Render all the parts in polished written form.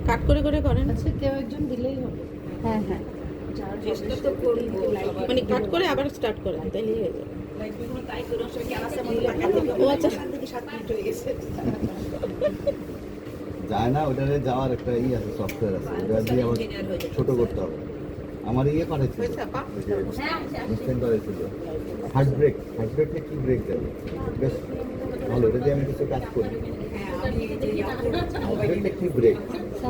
কাট করে করে করেন। আচ্ছা কেউ একজন দিলেই হবে। হ্যাঁ হ্যাঁ চেষ্টা তো করব মানে কাট করে আবার স্টার্ট করেন তাইলেই হয়ে যাবে। ও আচ্ছা যায় না, ওটারে যাওয়ার একটা আছে, সফটওয়্যার আছে, ওটা দিয়ে আবার ছোট করতে হবে। আমার পাঠাইছিল, ইনস্ট্যান্ট পাঠাইছিল হার্ট ব্রেক কি ব্রেক দেবে, বেশ ভালো। এটা দিয়ে আমি কিছু কাজ করি। হার্ট কি ব্রেক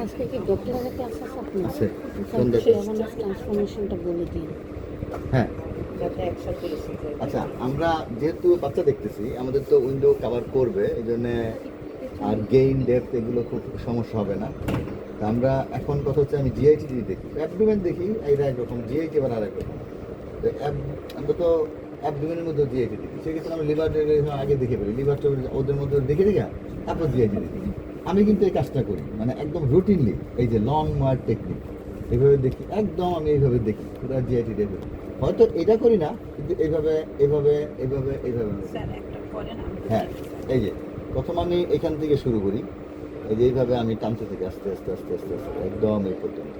আজকে কি ডক্টরের কাছে আছে, ট্রান্সফরমেশনটা বলে দিন। হ্যাঁ আচ্ছা, আমরা যেহেতু বাচ্চা দেখতেছি, আমাদের তো উইন্ডো কভার করবে, এই জন্য আর গেইন ডেপথ এগুলো খুব সমস্যা হবে না। তা আমরা এখন কথা হচ্ছে, আমি জিআইটি দেখি, অ্যাবডোমেন দেখি, এইটা একরকম, জিআইটি আবার আরেক রকম। তো আমরা তো অ্যাবডোমেনের মধ্যে জিআইটি দেখি, সেক্ষেত্রে আমরা লিভার আগে দেখে ফেলি, লিভারটা ওদের মধ্যে দেখে তারপর জিআইটি দেখি। আমি কিন্তু এই কাজটা করি, মানে একদম রুটিনলি, এই যে লং মার্ক টেকনিক এইভাবে দেখি, একদম আমি এইভাবে দেখি পুরো জিআইটি দেখি। হয়তো এটা করি না, কিন্তু এইভাবে এইভাবে এইভাবে এইভাবে। হ্যাঁ, এই যে প্রথম আমি এখান থেকে শুরু করি, এই যে এইভাবে আমি টানতে থেকে আস্তে আস্তে আস্তে আস্তে আস্তে একদম এই পর্যন্ত,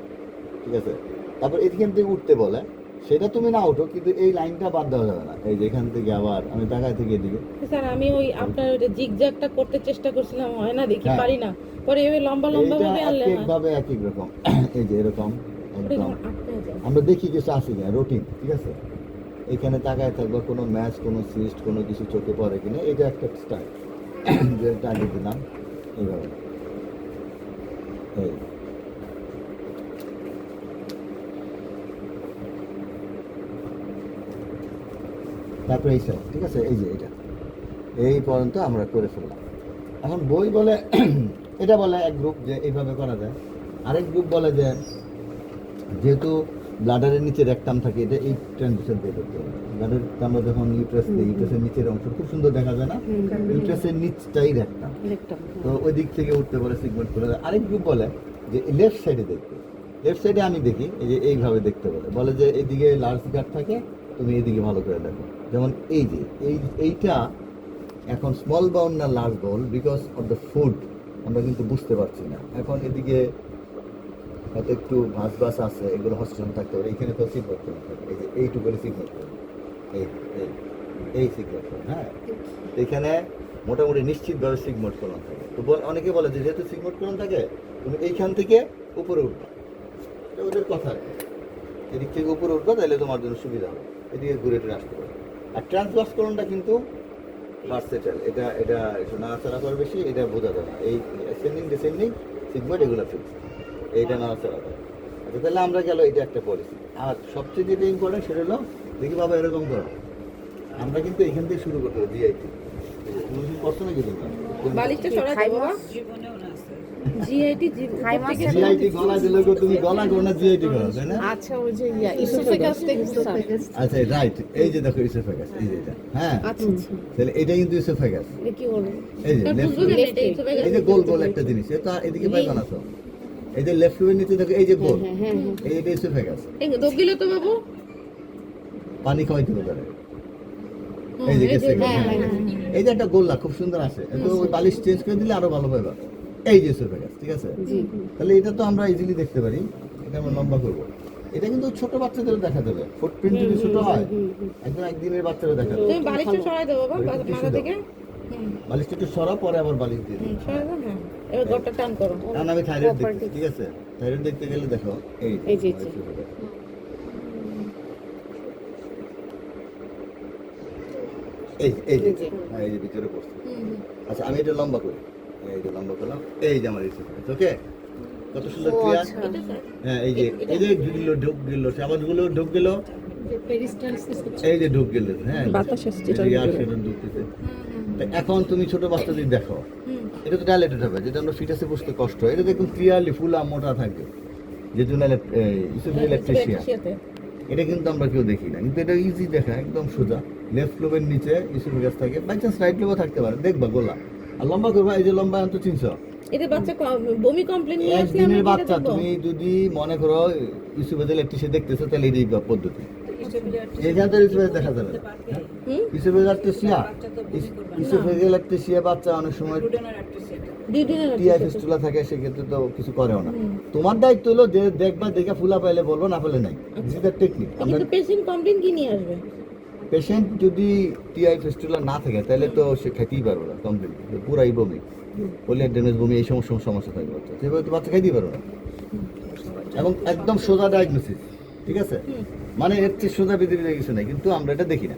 ঠিক আছে। তারপর এখান থেকে উঠতে বলে, সেটা তুমি না উঠো, কিন্তু এই লাইনটা বাদ দেওয়া যাবে না। এই যে এখান থেকে আবার আমি তাকায় থেকে এদিকে। স্যার আমি ওই আপনার ওই জিগজ্যাগটা করতে চেষ্টা করছিলাম, হয় না, দেখি পারি না, পরে এই লম্বা লম্বা ভাবে আনলে একভাবে এক এক রকম, এই যে এরকম একদম আমরা দেখি কিছু আসি না, রুটিন, ঠিক আছে। এখানে তাকায় থাকবো, কোনো ম্যাচ, কোনো সিস্ট, কোনো কিছু চোখে পড়ে কিনা, এটা একটা স্টাইল, যেটা আগে দিলাম এইভাবে। এই তারপরে এই সাইড, ঠিক আছে, এই যে এটা এই পর্যন্ত আমরা করে ফেললাম। এখন বই বলে এটা বলে এক গ্রুপ যে এইভাবে করা যায়, আরেক গ্রুপ বলে যে যেহেতু ব্লাডারের নিচে রেকটাম থাকে, এটা এই ট্রানজিশন দিয়ে করতে হবে। ব্লাডার আমরা যখন ইউট্রাস দিই, ইউট্রাসের নিচের অংশ খুব সুন্দর দেখা যায় না, ইউট্রাসের নিচটাই রেকটাম, তো ওই দিক থেকে উঠতে বলে, সিগমেন্ট করে। আরেক গ্রুপ বলে যে লেফট সাইডে দেখতে, লেফট সাইডে আমি দেখি এই যে এইভাবে দেখতে বলে যে এইদিকে লার্জ গার্ড থাকে, তুমি এইদিকে ভালো করে দেখো। যেমন এই যে এইটা এখন স্মল বাউল না large Baul, because of the food আমরা কিন্তু বুঝতে পারছি না। এখন এদিকে হয়তো একটু ভাস আছে, এগুলো হস্টেশন থাকতে পারে, এখানে তো সিগমেন্ট করে থাকে, এই যে এইটুকু সিগমেন্ট করে, এই সিগমেন্ট করে। হ্যাঁ, এখানে মোটামুটি নিশ্চিতভাবে সিগমেন্ট করণ থাকে। তো অনেকে বলে যে যেহেতু সিগমেন্ট করণ থাকে, তুমি এইখান থেকে উপরে উঠবা, এটা ওদের কথা। এদিক থেকে উপরে উঠবা, তাহলে তোমার জন্য সুবিধা হবে, এদিকে ঘুরে টুরে আসতে পারে। আর ট্রান্সভার্স করণটা কিন্তু ভার্সেটাইল, এটা এটা একটু নাড়াচাড়া করে বেশি, এটা বোঝা যায় না। এই অ্যাসেন্ডিং ডিসেন্ডিং সিগমেন্ট এগুলো ফিক্স, এইটা নাড়াচাড়া করে। আচ্ছা, তাহলে আমরা গেল, এটা একটা পলিসি। আর সবচেয়ে যেটা ইম্পর্টেন্ট সেটা হলো, দেখি বাবা এরকম করো, আমরা কিন্তু এখান থেকে শুরু করতে হবে। জিআইটি তুমি করছো নাকি তোমরা? বালিশটা সরাই দাও বাবা। জিআইটি গলা দিলে তুমি গলা করো না, জিআইটি করো, তাই না? আচ্ছা ওই যে ইসোফেগাস আচ্ছা রাইট, এই যে দেখো ইসোফেগাস, এই যে এটা, হ্যাঁ আচ্ছা তাহলে এটা কিন্তু ইসোফেগাস। এটা কি হলো? এই যে লেফট, এই যে গোল গোল একটা জিনিস, এটা এদিকে পাইবা না তো। এই যে লেফট এর নিচে দেখো, এই যে গোল, এই যে ইসোফেগাস। এই দোক দিলে তো বাবু পানি খাওয়াইতে পারে। এই যে এই যে একটা গোল্লা খুব সুন্দর আছে, তো ওই বালিশ চেঞ্জ করে দিলে আরো ভালো পাইবা। এই যে ইসোফেগাস, ঠিক আছে। তাহলে এটা তো আমরা ইজিলি দেখতে পারি, এটা আমরা লম্বা করবো। এটা কিন্তু ছোট বাচ্চাদেরও দেখা যাবে, ফুটপ্রিন্ট যদি ছোট হয়, একদম একদিনের বাচ্চারা দেখা যাবে। তুমি বালিশটা সরাই দাও বাবা মাথা থেকে। বালিশটা একটু সরা, পরে আবার বালিশ দিয়ে দিই। সরাই দাও, হ্যাঁ। এবার গটটা টান করো। কারণ আমি থাইরয়েড দেখতে, ঠিক আছে, থাইরয়েড দেখতে গেলে দেখো এই যে এই যে হ্যাঁ, এই যে ভিতরে পড়ছে। আচ্ছা, আমি এটা লম্বা করি, এই যে লম্বা করলাম, এই যে আমার ইসোফেগাস। ওকে, কত সুন্দর ক্লিয়ার। হ্যাঁ, এই যে ঢুক গেল, আওয়াজগুলো ঢুক গেল, এই যে ঢুক গেল, হ্যাঁ বাতাস আসছে, সেটা ঢুকতেছে। এখন তুমি ছোট বাচ্চাদের দেখো, এটা তো ডাইলেটেড হবে, যেটা আমরা ফিটাসে বুঝতে কষ্ট হয়। এটা দেখুন ক্লিয়ারলি ফুলা মোটা থাকে, যেহেতু ইলেকট্রিশিয়া। এটা কিন্তু আমরা কেউ দেখি না, কিন্তু এটা ইজি দেখা, একদম সোজা। লেফট লোবের নিচে ইসোফেগাস থাকে, বাই চান্স রাইট লোবও থাকতে পারে, দেখবা গোলা। আর লম্বা করবা, এই যে লম্বা তো 300। এদের বাচ্চা বমি কমপ্লেইন নিয়ে আসলে একদিনের বাচ্চা, তুমি যদি মনে করো ইসোফেগাস ইলেকট্রিশিয়া দেখতেছো, তাহলে এই পদ্ধতি এখান থেকে ইসোফেগাস দেখা যাবে। ইসোফেগাস ইলেকট্রিশিয়া বাচ্চা অনেক সময় দুদিনের টিআই ফিস্টুলা থাকে সেক্ষেত্রে তো কিছু করেও না। তোমার দায়িত্ব হলো যে দেখবা দেখে ফুলা পাইলে বলবো, না পেলে নাই। This is the technique. আমরা কিন্তু পেশেন্ট কমপ্লেন কি নিয়ে আসবে? পেশেন্ট যদি টিআই ফিস্টুলা না থাকে তাহলে তো সে খাইতেই পারবে না কমপ্লিট, পুরাই বমি, পোলিয়ার ড্যামেজ বমি, এই সমস্ত সমস্যা থাকবে বাচ্চা, সেভাবে তো বাচ্চা খাইতেই পারবে না। এবং একদম সোজা ডায়াগনোসিস, ঠিক আছে, মানে এর চেয়ে সোজা পৃথিবীতে কিছু নাই, কিন্তু আমরা এটা দেখি না।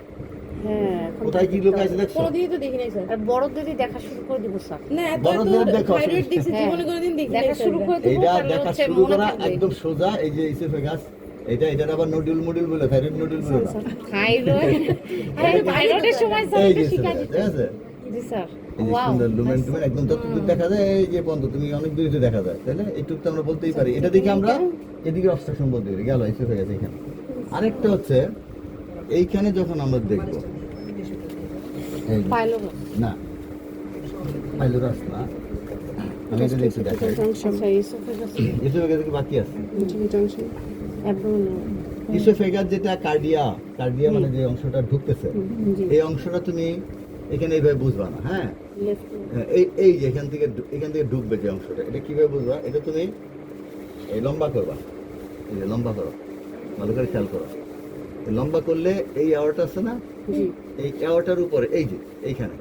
হ্যাঁ এখন কোথায় কি লোক আছে দেখছো? কোনোদিনই তো দেখি নাই স্যার। আর বড়দেরই দেখা শুরু করে দিব স্যার। না এত বড়দের এত দেখো, থাইরয়েড দেখছি হ্যাঁ। জীবনে কোনোদিন দেখি নাই দেখা স্যার। শুরু করে দিব, এইটা তাহলে দেখা হচ্ছে শুরু মনে করা থাকবে। একদম সোজা, এই যে ইসোফেগাস, এটার আবার নোডুল বলে, থাইরয়েড নোডুল বলে না। থাইরয়েড, আরে থাইরয়েডের সময় স্যার এই এটা যে শিখা ইসোফেগাস, দিত। ঠিক আছে, জি স্যার। এই যে ওয়াও। সুন্দর লুমেন টুমেন একদম যতদূর দেখা যায়, এই যে পর্যন্ত তুমি অনেক দূরে দেখা যায়, তাহলে এইটুকু তো আমরা বলতেই পারি। এটা দেখে আমরা এদিকে অবস্ট্রাকশন বলতে পারি, গেল ইসোফেগাস এখানে। আরেকটা হচ্ছে এইখানে যখন আমরা দেখবো, এই যে, পাইলোগাস। না পাইলোরাস না, আমি এটা দেখতে দেখাই। আচ্ছা ইসোফেগাস, ইসোফেগাস কি বাকি আছে? অ্যাবডোমিনাল। ইসোফেগাস যেটা কার্ডিয়া মানে যে অংশটা ঢুকতেছে, জি। এই অংশটা তুমি এখানে এইভাবে বুঝবা না, হ্যাঁ, লেফট। এই যে এখান থেকে ঢুকবে যে অংশটা, এটা কিভাবে বুঝবা? এটা তুমি এই লম্বা করবা, এই যে লম্বা করো, ভালো করে খেয়াল করো। এই লম্বা করলে এই অ্যাওয়ারটা আছে না, জি। এই অ্যাওয়ারটার উপরে এই যে এইখানে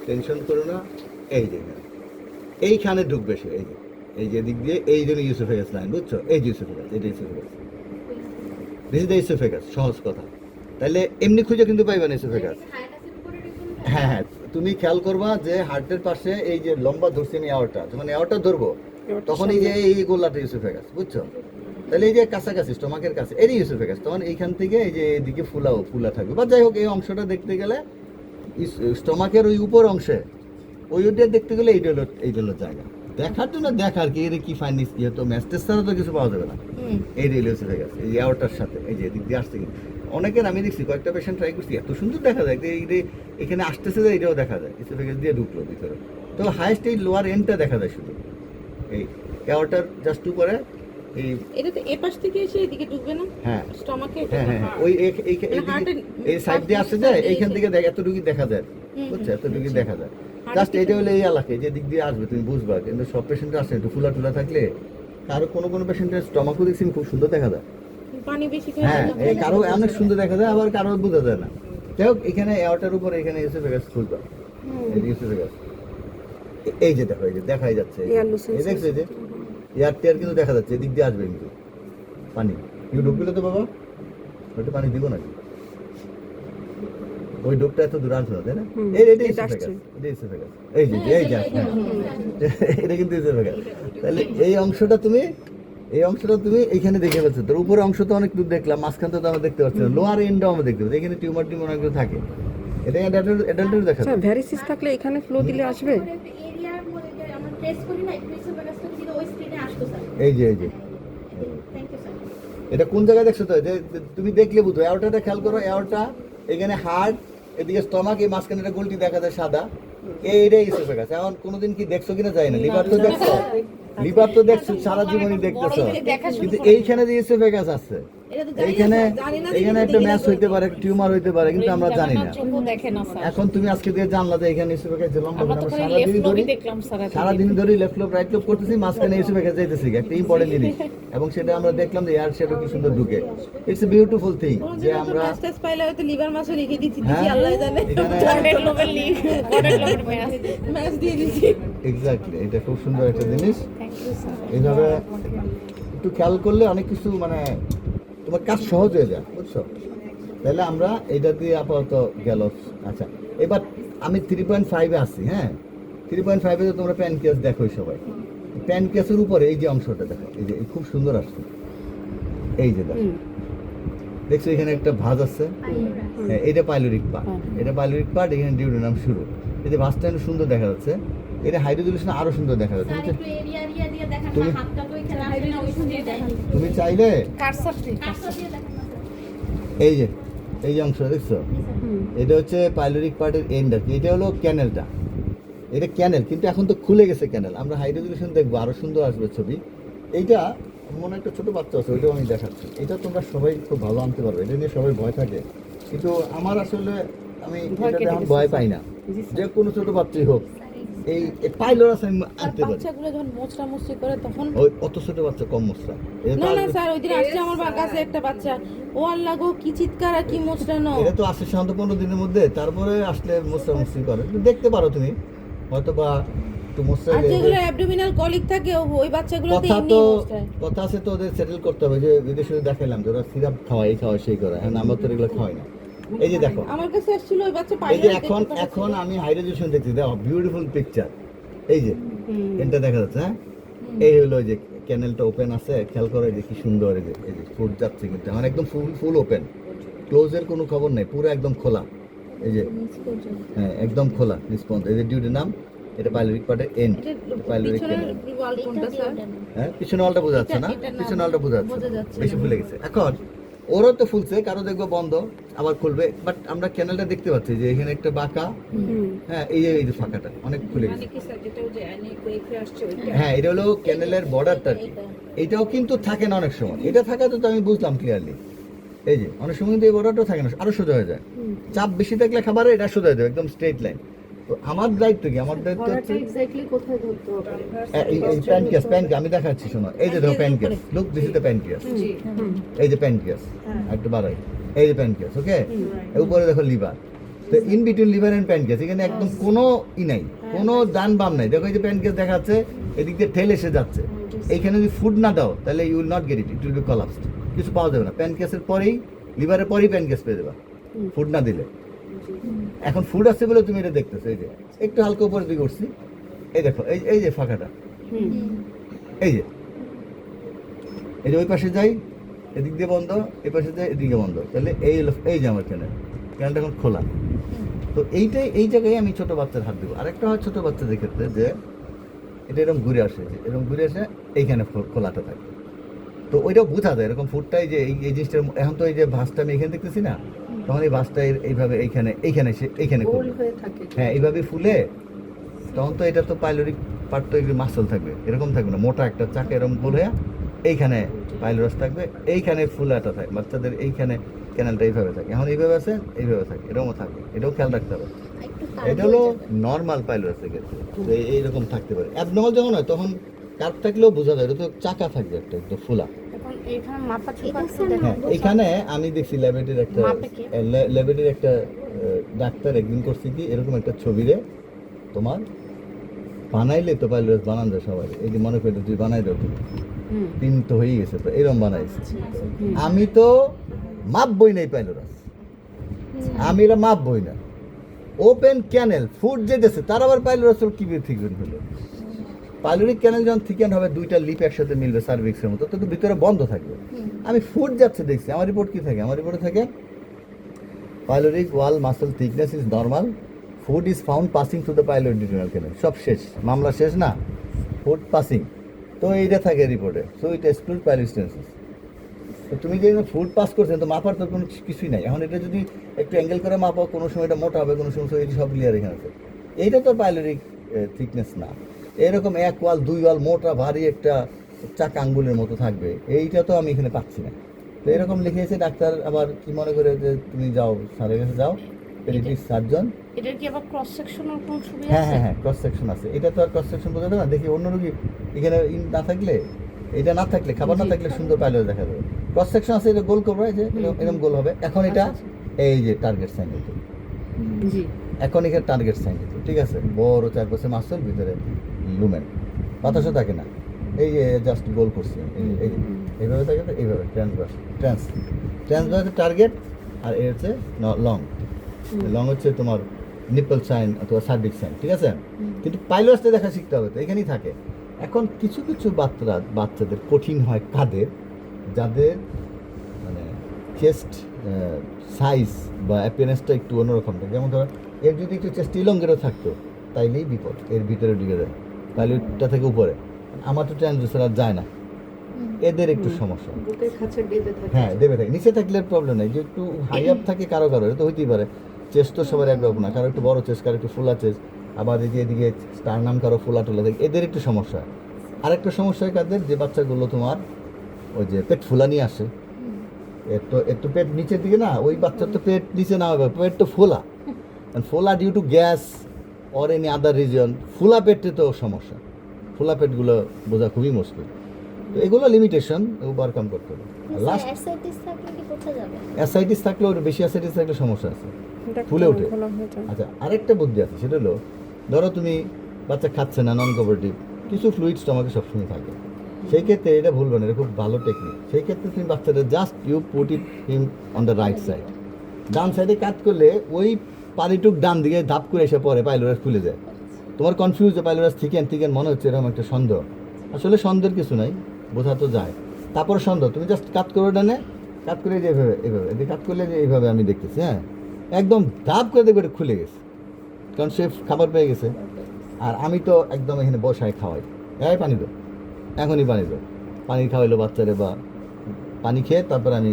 টেনশন করো না, এই যে এখানে এইখানে ঢুকবে সে, এই যে দিক দিয়ে, এই জন্য ইউসোফেগাস লাইন, বুঝছো? এই যে ইউসোফেগাস, এটা ইউসোফেগাস, দিস ইজ দ্য ইউসোফেগাস, সহজ কথা। তাহলে এমনি খুঁজে কিন্তু পাইবা না ইউসোফেগাস। হ্যাঁ হ্যাঁ, তুমি খেয়াল করবা যে হার্টের পাশে এই যে লম্বা ধরছি আমি অ্যাওয়ারটা, যখন অ্যাওয়ারটা ধরবো তখন এই যে এই গোলাটা ইউসোফেগাস, বুঝছো? তাহলে এই যে কাছাকাছি স্টমাকের কাছে এই ইউসোফেগাস, তখন এইখান থেকে এই যে এদিকে ফুলা থাকবে, বা যাই হোক এই অংশটা দেখতে গেলে স্টমাকের ওই উপর অংশে ওইটা দেখতে গেলে এইটা হলো জায়গা দেখার জন্য, দেখার কি এর কি ফাইনিস কি হতো, ম্যাস্টেস ছাড়া তো কিছু পাওয়া যাবে না। এই ইউসোফেগাস এই অ্যাওয়ারটার সাথে এই যে এদিক দিয়ে আসছে, কিন্তু অনেকের আমি দেখছি কয়েকটা পেশেন্ট ট্রাই করছি, এত সুন্দর দেখা যায় যে এই যে এখানে আসতেছে যে এটাও দেখা যায়, ইসোফেগাস দিয়ে ঢুকলো ভিতরে, তো হাইয়েস্ট এই লোয়ার এন্ডটা দেখা যায় শুধু, এই অ্যাওয়ারটার জাস্ট উপরে এই, এটা তো এ পাশ থেকে এসে এদিকে ঢুকবে না হ্যাঁ স্টমাকে? হ্যাঁ, ওই এই সাইড দিয়ে আসছে যায়, এইখান থেকে এতটুকু দেখা যায়, বুঝছো? এতটুকু দেখা যায় জাস্ট, এটা হলো এই এলাকায় যে দিক দিয়ে আসবে তুমি বুঝবা। কিন্তু সব পেশেন্টের আসে একটু ফুলা থাকলে, কারো কোনো পেশেন্টের স্টমাকও দেখছি খুব সুন্দর দেখা যায়, পানি বেশি খেয়ে হ্যাঁ, এই কারো অনেক সুন্দর দেখা যায়, আবার কারো বোঝা যায় না। যাই হোক, এখানে এয়ারটার উপর এখানে ইউসোফেগাস খুঁজবা, এই ইউসোফেগাস, এই যে দেখো, এই যে দেখাই যাচ্ছে, এই দেখছো এই যে এয়ার টেয়ার কিন্তু দেখা যাচ্ছে, এদিক দিয়ে আসবে কিন্তু পানি, কেউ ঢুকলো তো বাবা, ওইটা পানি দিব নাকি? ওই ডোকটা এত দূর আসবে না, তাই না? এটা ইসোফেগাস, এই যে এটা কিন্তু ইসোফেগাস। তাহলে এই অংশটা তুমি এইখানে দেখে পাচ্ছ, তোর উপরে অংশ তো অনেক দূর দেখলাম, মাঝখানটা তো আমরা দেখতে পাচ্ছি না, লোয়ার এন্ডও আমরা দেখতে পাচ্ছি, এখানে টিউমার অনেকগুলো থাকে, এটা অ্যাডাল্টের দেখা যায়। ভ্যারিসিস থাকলে এখানে ফ্লো দিলে আসবে। এই যে এটা কোন জায়গায় দেখছো তো, যে তুমি দেখলে বুঝো, এয়ারটা খেয়াল করো, এয়ারটা এখানে হার্ট, এদিকে স্টমাক, এই মাঝখানে একটা গোলটি দেখা যায় সাদা, এইটাই ইসোফেগাস। এখন কোনোদিন কি দেখছো কিনা জানি না, লিভার তো দেখছো সারা জীবনই দেখতেছো, কিন্তু এইখানে যে ইসোফেগাস আছে, এইখানে একটা ম্যাচ হইতে পারে, টিউমার হইতে পারে, কিন্তু আমরা জানি না। এখন তুমি আজকে দিয়ে জানলা যে এখানে ইসোফেগাস যে লম্বা, আমরা সারাদিন ধরে লেফট লোব রাইট লোব করতেছি, মাঝখানে ইসোফেগাস যাইতেছে, একটা ইম্পর্টেন্ট জিনিস, এবং সেটা আমরা দেখলাম যে এয়ার সেটা কি সুন্দর ঢুকে। ইটস এ বিউটিফুল থিং যে আমরা ম্যাস্টেস পাইলে হয়তো লিভার মাসও লিখে দিচ্ছি, হ্যাঁ, আল্লাহ জানে এখানে ম্যাচ দিয়ে দিচ্ছি। এক্স্যাক্টলি, এটা খুব সুন্দর একটা জিনিস। এইভাবে একটু খেয়াল করলে অনেক কিছু মানে তোমার কাজ সহজ হয়ে যায়, বুঝছো? তাহলে আমরা এটা দিয়ে আপাতত গেল। আচ্ছা, এবার আমি 3.5-এ আসছি, হ্যাঁ, 3.5-এ তো তোমরা প্যানক্রিয়াস দেখোই সবাই, প্যানক্রিয়াসের উপরে এই যে অংশটা দেখো, এই যে খুব সুন্দর আসছে, এই যে দেখছো এখানে একটা ভাঁজ আছে, হ্যাঁ, এটা পাইলোরিক পার্ট, এখানে ডিউডেনাম শুরু, এই যে ভাঁজটা সুন্দর দেখা যাচ্ছে, এটা হাইড্রোজেনেশন আরো সুন্দর দেখা যাচ্ছে। তুমি চাইলে এই যে অংশ দেখছো, এটা হচ্ছে পাইলোরিক পার্টের এন্ড আর কি, এটা হলো ক্যানেলটা, এটা ক্যানেল, কিন্তু এখন তো খুলে গেছে ক্যানেল, আমরা হাইড্রোজেনেশন দেখবো, আরো সুন্দর আসবে ছবি। এইটা মনে একটা ছোট বাচ্চা আছে, ওইটাও আমি দেখাচ্ছি, এটা তোমরা সবাই খুব ভালো আনতে পারবে, এটা নিয়ে সবাই ভয় থাকে, কিন্তু আমার আসলে আমি ভয় পাই না। জি স্যার। যে কোনো ছোট বাচ্চাই হোক এই পাইলোরাস আমি আর আনতে পারি। বাচ্চাগুলো যখন মোচড়া মুচড়ি করে তখন ওই অত ছোট বাচ্চা কম মশলা না না স্যার ওই দিন আসছে আমার কাছে একটা বাচ্চা, ও আল্লাহ গো কি চিৎকার আর কি মোচড়ানো। এটা তো আসে সাধারণত 15 দিনের মধ্যে, তারপরে আসলে মশলা মুসি করে দেখতে পারো তুমি, হয়তো বা একটু মশলা আর যেগুলো অ্যাবডোমিনাল কলিক থাকে ওই বাচ্চাগুলোতে কথা এমনি তো মোচড়ায়। কথা আছে তো ওদের সেটেল করতে হবে, যে বিদেশে দেখাইলাম যে ওরা সিরাপ খাওয়ায় এই খাওয়ায় সেই করে, এখন আমরা তো এগুলো খাওয়াই না। এই যে দেখো, আমার কাছে আসছিল ওই বাচ্চা এই যে পাইলো এখন আমি হাই রেজলিউশন দেখছি, দেখো বিউটিফুল পিকচার, এই যে এটা দেখা যাচ্ছে, হ্যাঁ এই হলো ওই যে ক্যানেলটা ওপেন আছে, খেয়াল করে যে কি সুন্দর, এই যে ফুড যাচ্ছে কিন্তু আমার একদম ফুল ওপেন, ক্লোজের কোনো খবর নেই, পুরো একদম খোলা, এই যে হ্যাঁ একদম খোলা রেসপন্স। এই যে ডিউটি নাম, এটা পাইলোরিক পার্টের এন্ড, পাইলোরিক ক্যানেল। ওয়াল কোনটা স্যার? হ্যাঁ পিছনে ওয়ালটা বোঝা যাচ্ছে না, এটা না, পিছনে ওয়ালটা বোঝা বোঝা যাচ্ছে, যাচ্ছে বেশি না। ফুলে গেছে। এখন ওরও তো ফুলছে, কারো দেখবো বন্ধ আবার খুলবে, বাট আমরা ক্যানেলটা দেখতে পাচ্ছি যে এখানে একটা বাঁকা, হ্যাঁ এই যে ফাঁকাটা অনেক খুলে গেছে। হ্যাঁ এটা হলো ক্যানেলের বর্ডারটা, এটাও কিন্তু থাকে না অনেক সময়, এটা থাকা তো আমি বুঝলাম ক্লিয়ারলি। এই যে অনেক সময় কিন্তু এই বর্ডারটাও থাকে না, আরো সোজা হয়ে যায়, চাপ বেশি থাকলে খাবারে এটা সোজা হয়ে যাবে একদম স্ট্রেট লাইন। তো আমার দায়িত্ব কি, আমার দায়িত্ব হচ্ছে এক্স্যাক্টলি কোথায় ধরতে হবে? এই প্যানক্রিয়াস আমি দেখাচ্ছি, শোনো এই যে দেখো pancreas, look this is the pancreas, এই যে প্যানক্রিয়াস একটু বাড়াই, এই যে প্যানক্রিয়াস, ওকে উপরে দেখো লিভার, তো in between liver and pancreas এখানে একদম কোনো নাই, কোনো ডান বাম নাই, দেখো এই যে প্যানক্রিয়াস দেখা যাচ্ছে, এদিক দিয়ে ঠেল এসে যাচ্ছে, এইখানে যদি ফুড না দাও তাহলে you will not get it, it will be collapsed, কিছু পাওয়া যাবে না, প্যানক্রিয়াসের পরেই লিভারের পরেই প্যানক্রিয়াস পেয়ে যাবা ফুড না দিলে। এখন ফুড আছে বলে তুমি এটা দেখতেছো, এই যে একটু হালকা উপরের দিকে উঠছি, এই দেখো এই যে ফাঁকাটা, এই যে ওই পাশে যাই এদিক দিয়ে বন্ধ, এই পাশে যাই এদিকে বন্ধ, তাহলে এই যে আমার ক্যানেলটা এখন খোলা। তো এই জায়গায় আমি ছোট বাচ্চার হাত দেবো। আরেকটা হয় ছোট বাচ্চাদের ক্ষেত্রে যে এটা এরকম ঘুরে আসে, এরকম ঘুরে আসে এইখানে খোলাটা থাকে, তো ওইটাও বোঝা যায় এরকম ফুডটাই যে এই জিনিসটার, এখন তো এই যে ভাঁজটা আমি এখানে দেখতেছি না, তখন এই ভাঁজটা এইভাবে এইখানে গোল হয়ে থাকে। হ্যাঁ এইভাবে ফুলে, তখন তো এটা তো পাইলোরিক পার্ট তো একটু মাসল থাকবে, এরকম থাকবে না, মোটা একটা চাকা এরকম গোল হয়ে এইখানে পাইলোরাস থাকবে, এইখানে ফুলাটা থাকে বাচ্চাদের, এইখানে ক্যানেলটা এইভাবে থাকে, এখন এইভাবে আছে এইভাবে থাকে, এরকমও থাকে, এটাও খেয়াল রাখতে হবে। এটা হলো নর্মাল পাইলোরাসের ক্ষেত্রে, তো এইরকম থাকতে পারে। অ্যাবনর্মাল যখন হয় তখন কাট থাকলেও বোঝা যায়, এটা তো চাকা থাকবে একটা একটু ফুলা। এখন এখানে মাথা ছোট আছে হ্যাঁ এখানে আমি দেখছি ল্যাবরেটরির একটা ডাক্তার একদিন করছে কি, এরকম একটা ছবিরে তোমার বানাইলে তো পাইলোরাস বানান যায় সবাই, এই যে মনে করে তুই বানাই দাও, তুমি তিন তো হয়ে গেছে, তো এরকম বানাইছে। আমি তো মাপ বই নাই পাইলোরাস, আমি এটা মাপ বই না, ওপেন ক্যানেল ফুড যেতেছে তার আবার পাইলোরাস কি থিকবেন হলো, পাইলোরিক ক্যানেল যখন থিকেন হবে দুইটা লিপ একসাথে মিলবে সার্ভিক্সের মতো, তো ভিতরে বন্ধ থাকবে। আমি ফুড যাচ্ছে দেখছি, আমার রিপোর্ট কি থাকে, আমার রিপোর্টে থাকে pyloric wall muscle thickness is normal, food is found passing through the pyloric canal, সব শেষ, মামলা শেষ না, ফুড পাসিং, তো এইটা থাকে রিপোর্টে, সো ইট এক্সক্লুড পাইলোরিস্টেন্সিস। তো তুমি যে ফুড পাস করছেন তো মাপার তো কোনো কিছুই নাই, এখন এটা যদি একটু অ্যাঙ্গেল করে মাপাও, কোনো সময় এটা মোটা হবে, কোনো সময় এটা সব ক্লিয়ার এখানে আছে, এইটা তো পাইলোরিক থিকনেস না। এরকম এক ওয়াল দুই ওয়াল মোটা ভারী একটা চাকা আঙ্গুলের মতো থাকবে, এইটা তো আমি এখানে পাচ্ছি না। তো এরকম লিখেছে ডাক্তার, আবার কি মনে করে যে তুমি যাও স্যারের কাছে যাও, পেডিয়াট্রিক সার্জন। এটা কি আবার ক্রস সেকশনাল কোন ছবি হ্যাঁ আছে? হ্যাঁ হ্যাঁ ক্রস সেকশন আছে, এটা তো আর ক্রস সেকশন বোঝা যাবে না, দেখি অন্য রোগী এখানে না থাকলে, এটা না থাকলে খাবার না থাকলে সুন্দর পাইলেও দেখা যাবে। ক্রস সেকশন আছে, এটা গোল করবে, যে এরকম গোল হবে। এখন এটা এই যে টার্গেট সাইন দিতে, জি এখন এখানে টার্গেট সাইন দিতে, ঠিক আছে, বড় চারপাশে মাসল, ভিতরে লুমেন, বাতাসও থাকে না, এই যে জাস্ট গোল করছি, এইভাবে থাকে, তো এইভাবে ট্রান্সভার্স টার্গেট, আর এর হচ্ছে লং হচ্ছে তোমার নিপল সাইন অথবা সার্ভিক সাইন, ঠিক আছে। কিন্তু পাইলোরাসটা দেখা শিখতে হবে, তো এখানেই থাকে। এখন কিছু বাচ্চাদের কঠিন হয় কাদের, যাদের মানে চেস্ট সাইজ বা অ্যাপিয়ারেন্সটা একটু অন্যরকম থাকে, যেমন ধরো এর যদি একটু চেস্ট ইলঙ্গেরও থাকতো তাইলেই বিপদ, এর ভিতরে ঢুকে যায়, পাইলোরটা থেকে উপরে, আমার তো ট্রান্সডুসার আর যায় না, এদের একটু সমস্যা। বুকের কাছে বেঁধে থাকে। হ্যাঁ দেবে থাকে, নিচে থাকলে প্রবলেম নেই, যে একটু হাই আপ থাকে কারো এটা তো হইতেই পারে, চেস্ট তো সবার একরকম না, কারো একটু বড় চেস্ট, কারো একটু ফুলা চেস্ট, আবার এই যে এদিকে স্টারনাম কারো ফুলা টুলা থাকে, এদের একটু সমস্যা হয়। আরেকটা সমস্যা হয় কাদের, যে বাচ্চাগুলো তোমার ওই যে পেট ফুলা নিয়ে আসে, একটু পেট নিচের দিকে না, ওই বাচ্চার তো পেট নিচে না হবে, পেট তো ফোলা, and fola due to gas or any other region, ফুলা পেটে তো সমস্যা, ফুলা পেটগুলো বোঝা খুবই মুশকিল। তো এগুলো লিমিটেশন ওভারকাম করতে হবে। লাস্ট অ্যাসাইটিস থাকলে কি কোথা যাবে? অ্যাসাইটিস থাকলে ওর বেশি অ্যাসাইটিস থাকলে সমস্যা আছে, ফুলে ওঠে। আচ্ছা, আরেকটা বুদ্ধি আছে, সেটা হলো ধরো তুমি বাচ্চা খাচ্ছে না, নন কোঅপারেটিভ, কিছু ফ্লুইড স্টমাকে সবসময় থাকে, সেই ক্ষেত্রে এটা ভুলবে না, এটা খুব ভালো টেকনিক। সেই ক্ষেত্রে তুমি বাচ্চাটা just you put it him on the right side, ডান সাইডে কাট করলে ওই পানিটুক ডান দিকে ধাপ করে এসে পরে পাইলোরাস খুলে যায়। তোমার কনফিউজ যে পাইলোরাস থিকেন মনে হচ্ছে, এরকম একটা সন্দেহ। আসলে সন্দেহের কিছু নাই, বোঝা তো যায়। তারপর সন্দেহ, তুমি জাস্ট কাট করে ডানে, কাট করে যে এইভাবে এদিকে কাট করলে যে এইভাবে আমি দেখতেছি, হ্যাঁ একদম ধাপ করে দেখবে এটা খুলে গেছে, কারণ সে খাবার পেয়ে গেছে। আর আমি তো একদম এখানে বসায় খাওয়াই, পানি দো, এখনই পানি দো, পানি খাওয়াইলো বাচ্চারে, বা পানি খেয়ে তারপর আমি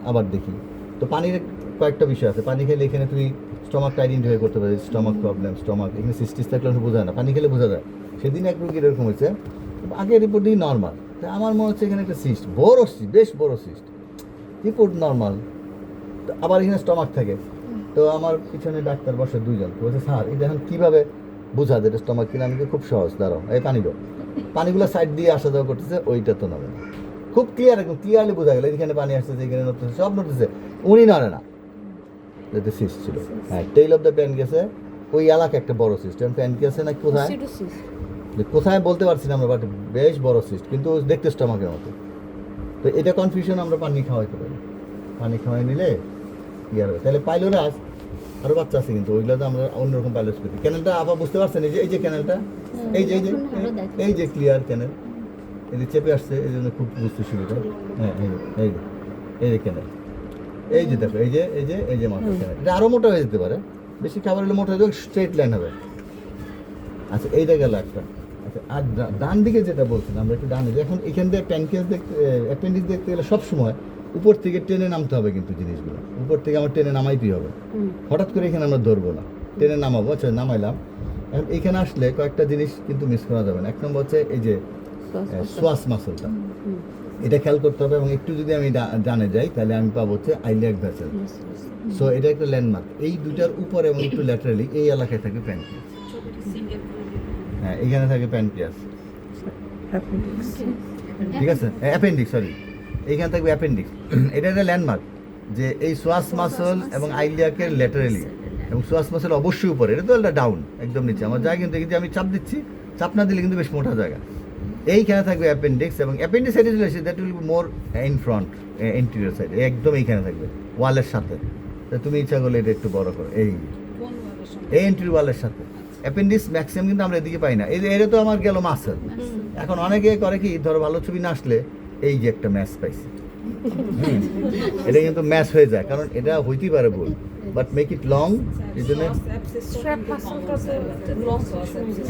আবার দেখি। তো পানির কয়েকটা বিষয় আছে, পানি খেলে এখানে তুমি স্টমাকটা আইডেন্টিফাই করতে পারি, স্টমাক প্রবলেম, স্টমাক এখানে সিস্টিস থাকলে বোঝা যায় না, পানি খেলে বোঝা যায়। সেদিন এক রোগীর এরকম হয়েছে, আগের রিপোর্টই নর্মাল, তো আমার মনে হচ্ছে এখানে একটা সিস্ট, বড় সিস্ট, বেশ বড় সিস্ট, রিপোর্ট নর্মাল, আবার এখানে স্টমাক থাকে। তো আমার পিছনে ডাক্তার বসে দুইজন, বলছে স্যার এটা এখন কীভাবে বোঝা যায় এটা স্টমাক কিনা? আমি খুব সহজ, দাঁড়াও এই পানি দাও, পানিগুলো সাইড দিয়ে আসা যাওয়া করতেছে, ওইটা তো নড়ে না, খুব ক্লিয়ার, একদম ক্লিয়ারলি বোঝা গেল এখানে পানি আসতেছে, এখানে নড়তেছে, সব নড়তেছে, উনি নড়ে না, এটা সিস্ট ছিল। হ্যাঁ, টেইল অফ দ্য প্যানক্রিয়াসে ওই এলাকা একটা বড় সিস্ট, প্যানক্রিয়াসে না কোথায় কোথায় বলতে পারছি না আমরা, বাট বেশ বড় সিস্ট, কিন্তু দেখতে স্টমাকের মতো। তো এটা কনফিউশন আমরা পানি খাওয়াইতে পারি, পানি খাওয়াই নিলে কি হবে। তাহলে পাইলোরাস আরও বাচ্চা আছে, কিন্তু ওইগুলো তো আমরা অন্যরকম পাইলোরাস পেতে। ক্যানেলটা আবার বুঝতে পারছেন, এই যে ক্যানেলটা, এই যে ক্লিয়ার ক্যানেল, এই যে চেপে আসছে, এই জন্য খুব বুঝতে সুবিধা। হ্যাঁ, এই যে ক্যানেল, এই যে দেখো, এই যে মাথা ক্যানেল, এটা আরও মোটা হয়ে যেতে পারে, বেশি খাবার হলে মোটা হয়ে যাবে, স্ট্রেট লাইন হবে। আচ্ছা, এইটা গেল একটা। আচ্ছা, আর ডান দিকে যেটা বলছেন, আমরা একটু ডানে, এখন এখান থেকে প্যানক্রিয়াস দেখতে, অ্যাপেন্ডিক্স দেখতে গেলে সবসময় উপর থেকে টেনে নামতে হবে, কিন্তু জিনিসগুলো উপর থেকে আমার টেনে নামাইতেই হবে, হঠাৎ করে এখানে আমরা ধরবো না, টেনে নামাবো। আচ্ছা, নামাইলাম। এখন এখানে আসলে কয়েকটা জিনিস কিন্তু মিস করা যাবে না। এক নম্বর হচ্ছে এই যে সোয়াস মাসলটা, এটা খেয়াল করতে হবে, এবং একটু যদি আমি ডানে যাই তাহলে আমি পাবো হচ্ছে আইলিয়াক ভেসেল। সো এটা একটা ল্যান্ডমার্ক, এই দুইটার উপরে এবং একটু ল্যাটারালি এই এলাকায় থাকে প্যানক্রিয়াস। হ্যাঁ, এখানে থাকে প্যানক্রিয়াস, ঠিক আছে, অ্যাপেন্ডিক্স, সরি, এইখানে থাকবে অ্যাপেন্ডিক্স। এটা একটা ল্যান্ডমার্ক যে এই সোয়াস মাসল এবং আইলিয়াকের ল্যাটারালি, এবং সোয়াস মাসল অবশ্যই উপরে, এটা তো একটা ডাউন একদম নিচে আমার জায়গা, কিন্তু এই যে আমি চাপ দিচ্ছি, চাপ না দিলে কিন্তু বেশ মোটা জায়গা। এইখানে থাকবে অ্যাপেন্ডিক্স, এবং appendicitis that will be more in front, anterior side, একদম এইখানে থাকবে ওয়ালের সাথে। তো তুমি ইচ্ছা করলে এটা একটু বড় করো, এই এন্ট্রি ওয়ালের সাথে। অ্যাপেন্ডিক্স ম্যাক্সিমাম কিন্তু আমরা এদিকে পাই না, এটা তো আমার গেল মাসল। এখন অনেকে করে কি, ধরো ভালো ছবি না আসলে এই যে একটা ম্যাচ পাইছি, এটা কিন্তু ম্যাচ হয়ে যায়, কারণ এটা হইতেই পারে ভুল, বাট মেক ইট লং, এই জন্য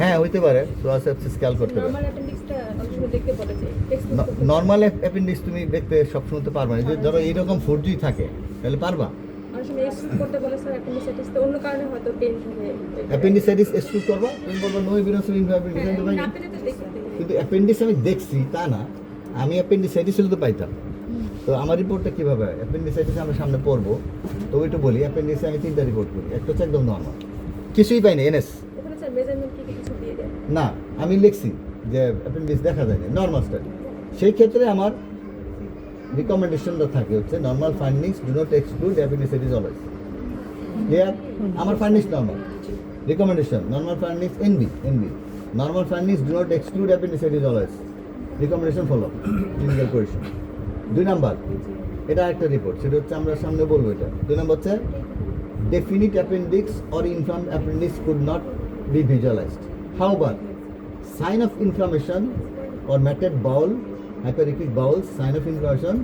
হ্যাঁ হইতে পারে। সোয়াস অ্যাপসিস খেয়াল করতে পারে। নর্মাল অ্যাপেন্ডিক্স তুমি দেখতে সবসময় তো পারবা না, যে ধরো এইরকম 4G থাকে তাহলে পারবা। অ্যাপেন্ডিসাইটিস এক্সক্লুড করবা, তুমি বলবো নো এভিডেন্স অফ অ্যাপেন্ডিসাইটিস, কিন্তু অ্যাপেন্ডিক্স আমি দেখছি তা না, আমি অ্যাপেন্ডিসাইটিস হলে তো পাইতাম। তো আমার রিপোর্টটা কীভাবে অ্যাপেন্ডিসাইটিস আমরা সামনে পড়বো, তো ওইটা বলি। অ্যাপেন্ডিক্সে আমি 3টা রিপোর্ট করি, একটা হচ্ছে একদম নর্মাল, কিছুই পাইনি, এনএস না, আমি লিখছি যে অ্যাপেন্ডিক্স দেখা যায় না, নর্মাল স্টাডি। সেই ক্ষেত্রে আমার রিকমেন্ডেশনটা থাকে হচ্ছে normal findings do not exclude appendicitis always. Clear? আমার findings normal, recommendation normal findings NB, normal findings do not exclude appendicitis always, recommendation follow, clinical position. 2 number, এটা একটা রিপোর্ট, সেটা হচ্ছে আমরা সামনে বলবো। এটা 2 নাম্বার হচ্ছে definite appendix or inflamed appendix could not be visualised, however sign of inflammation or matted bowel, hyperechoic bowel, sign of inflammation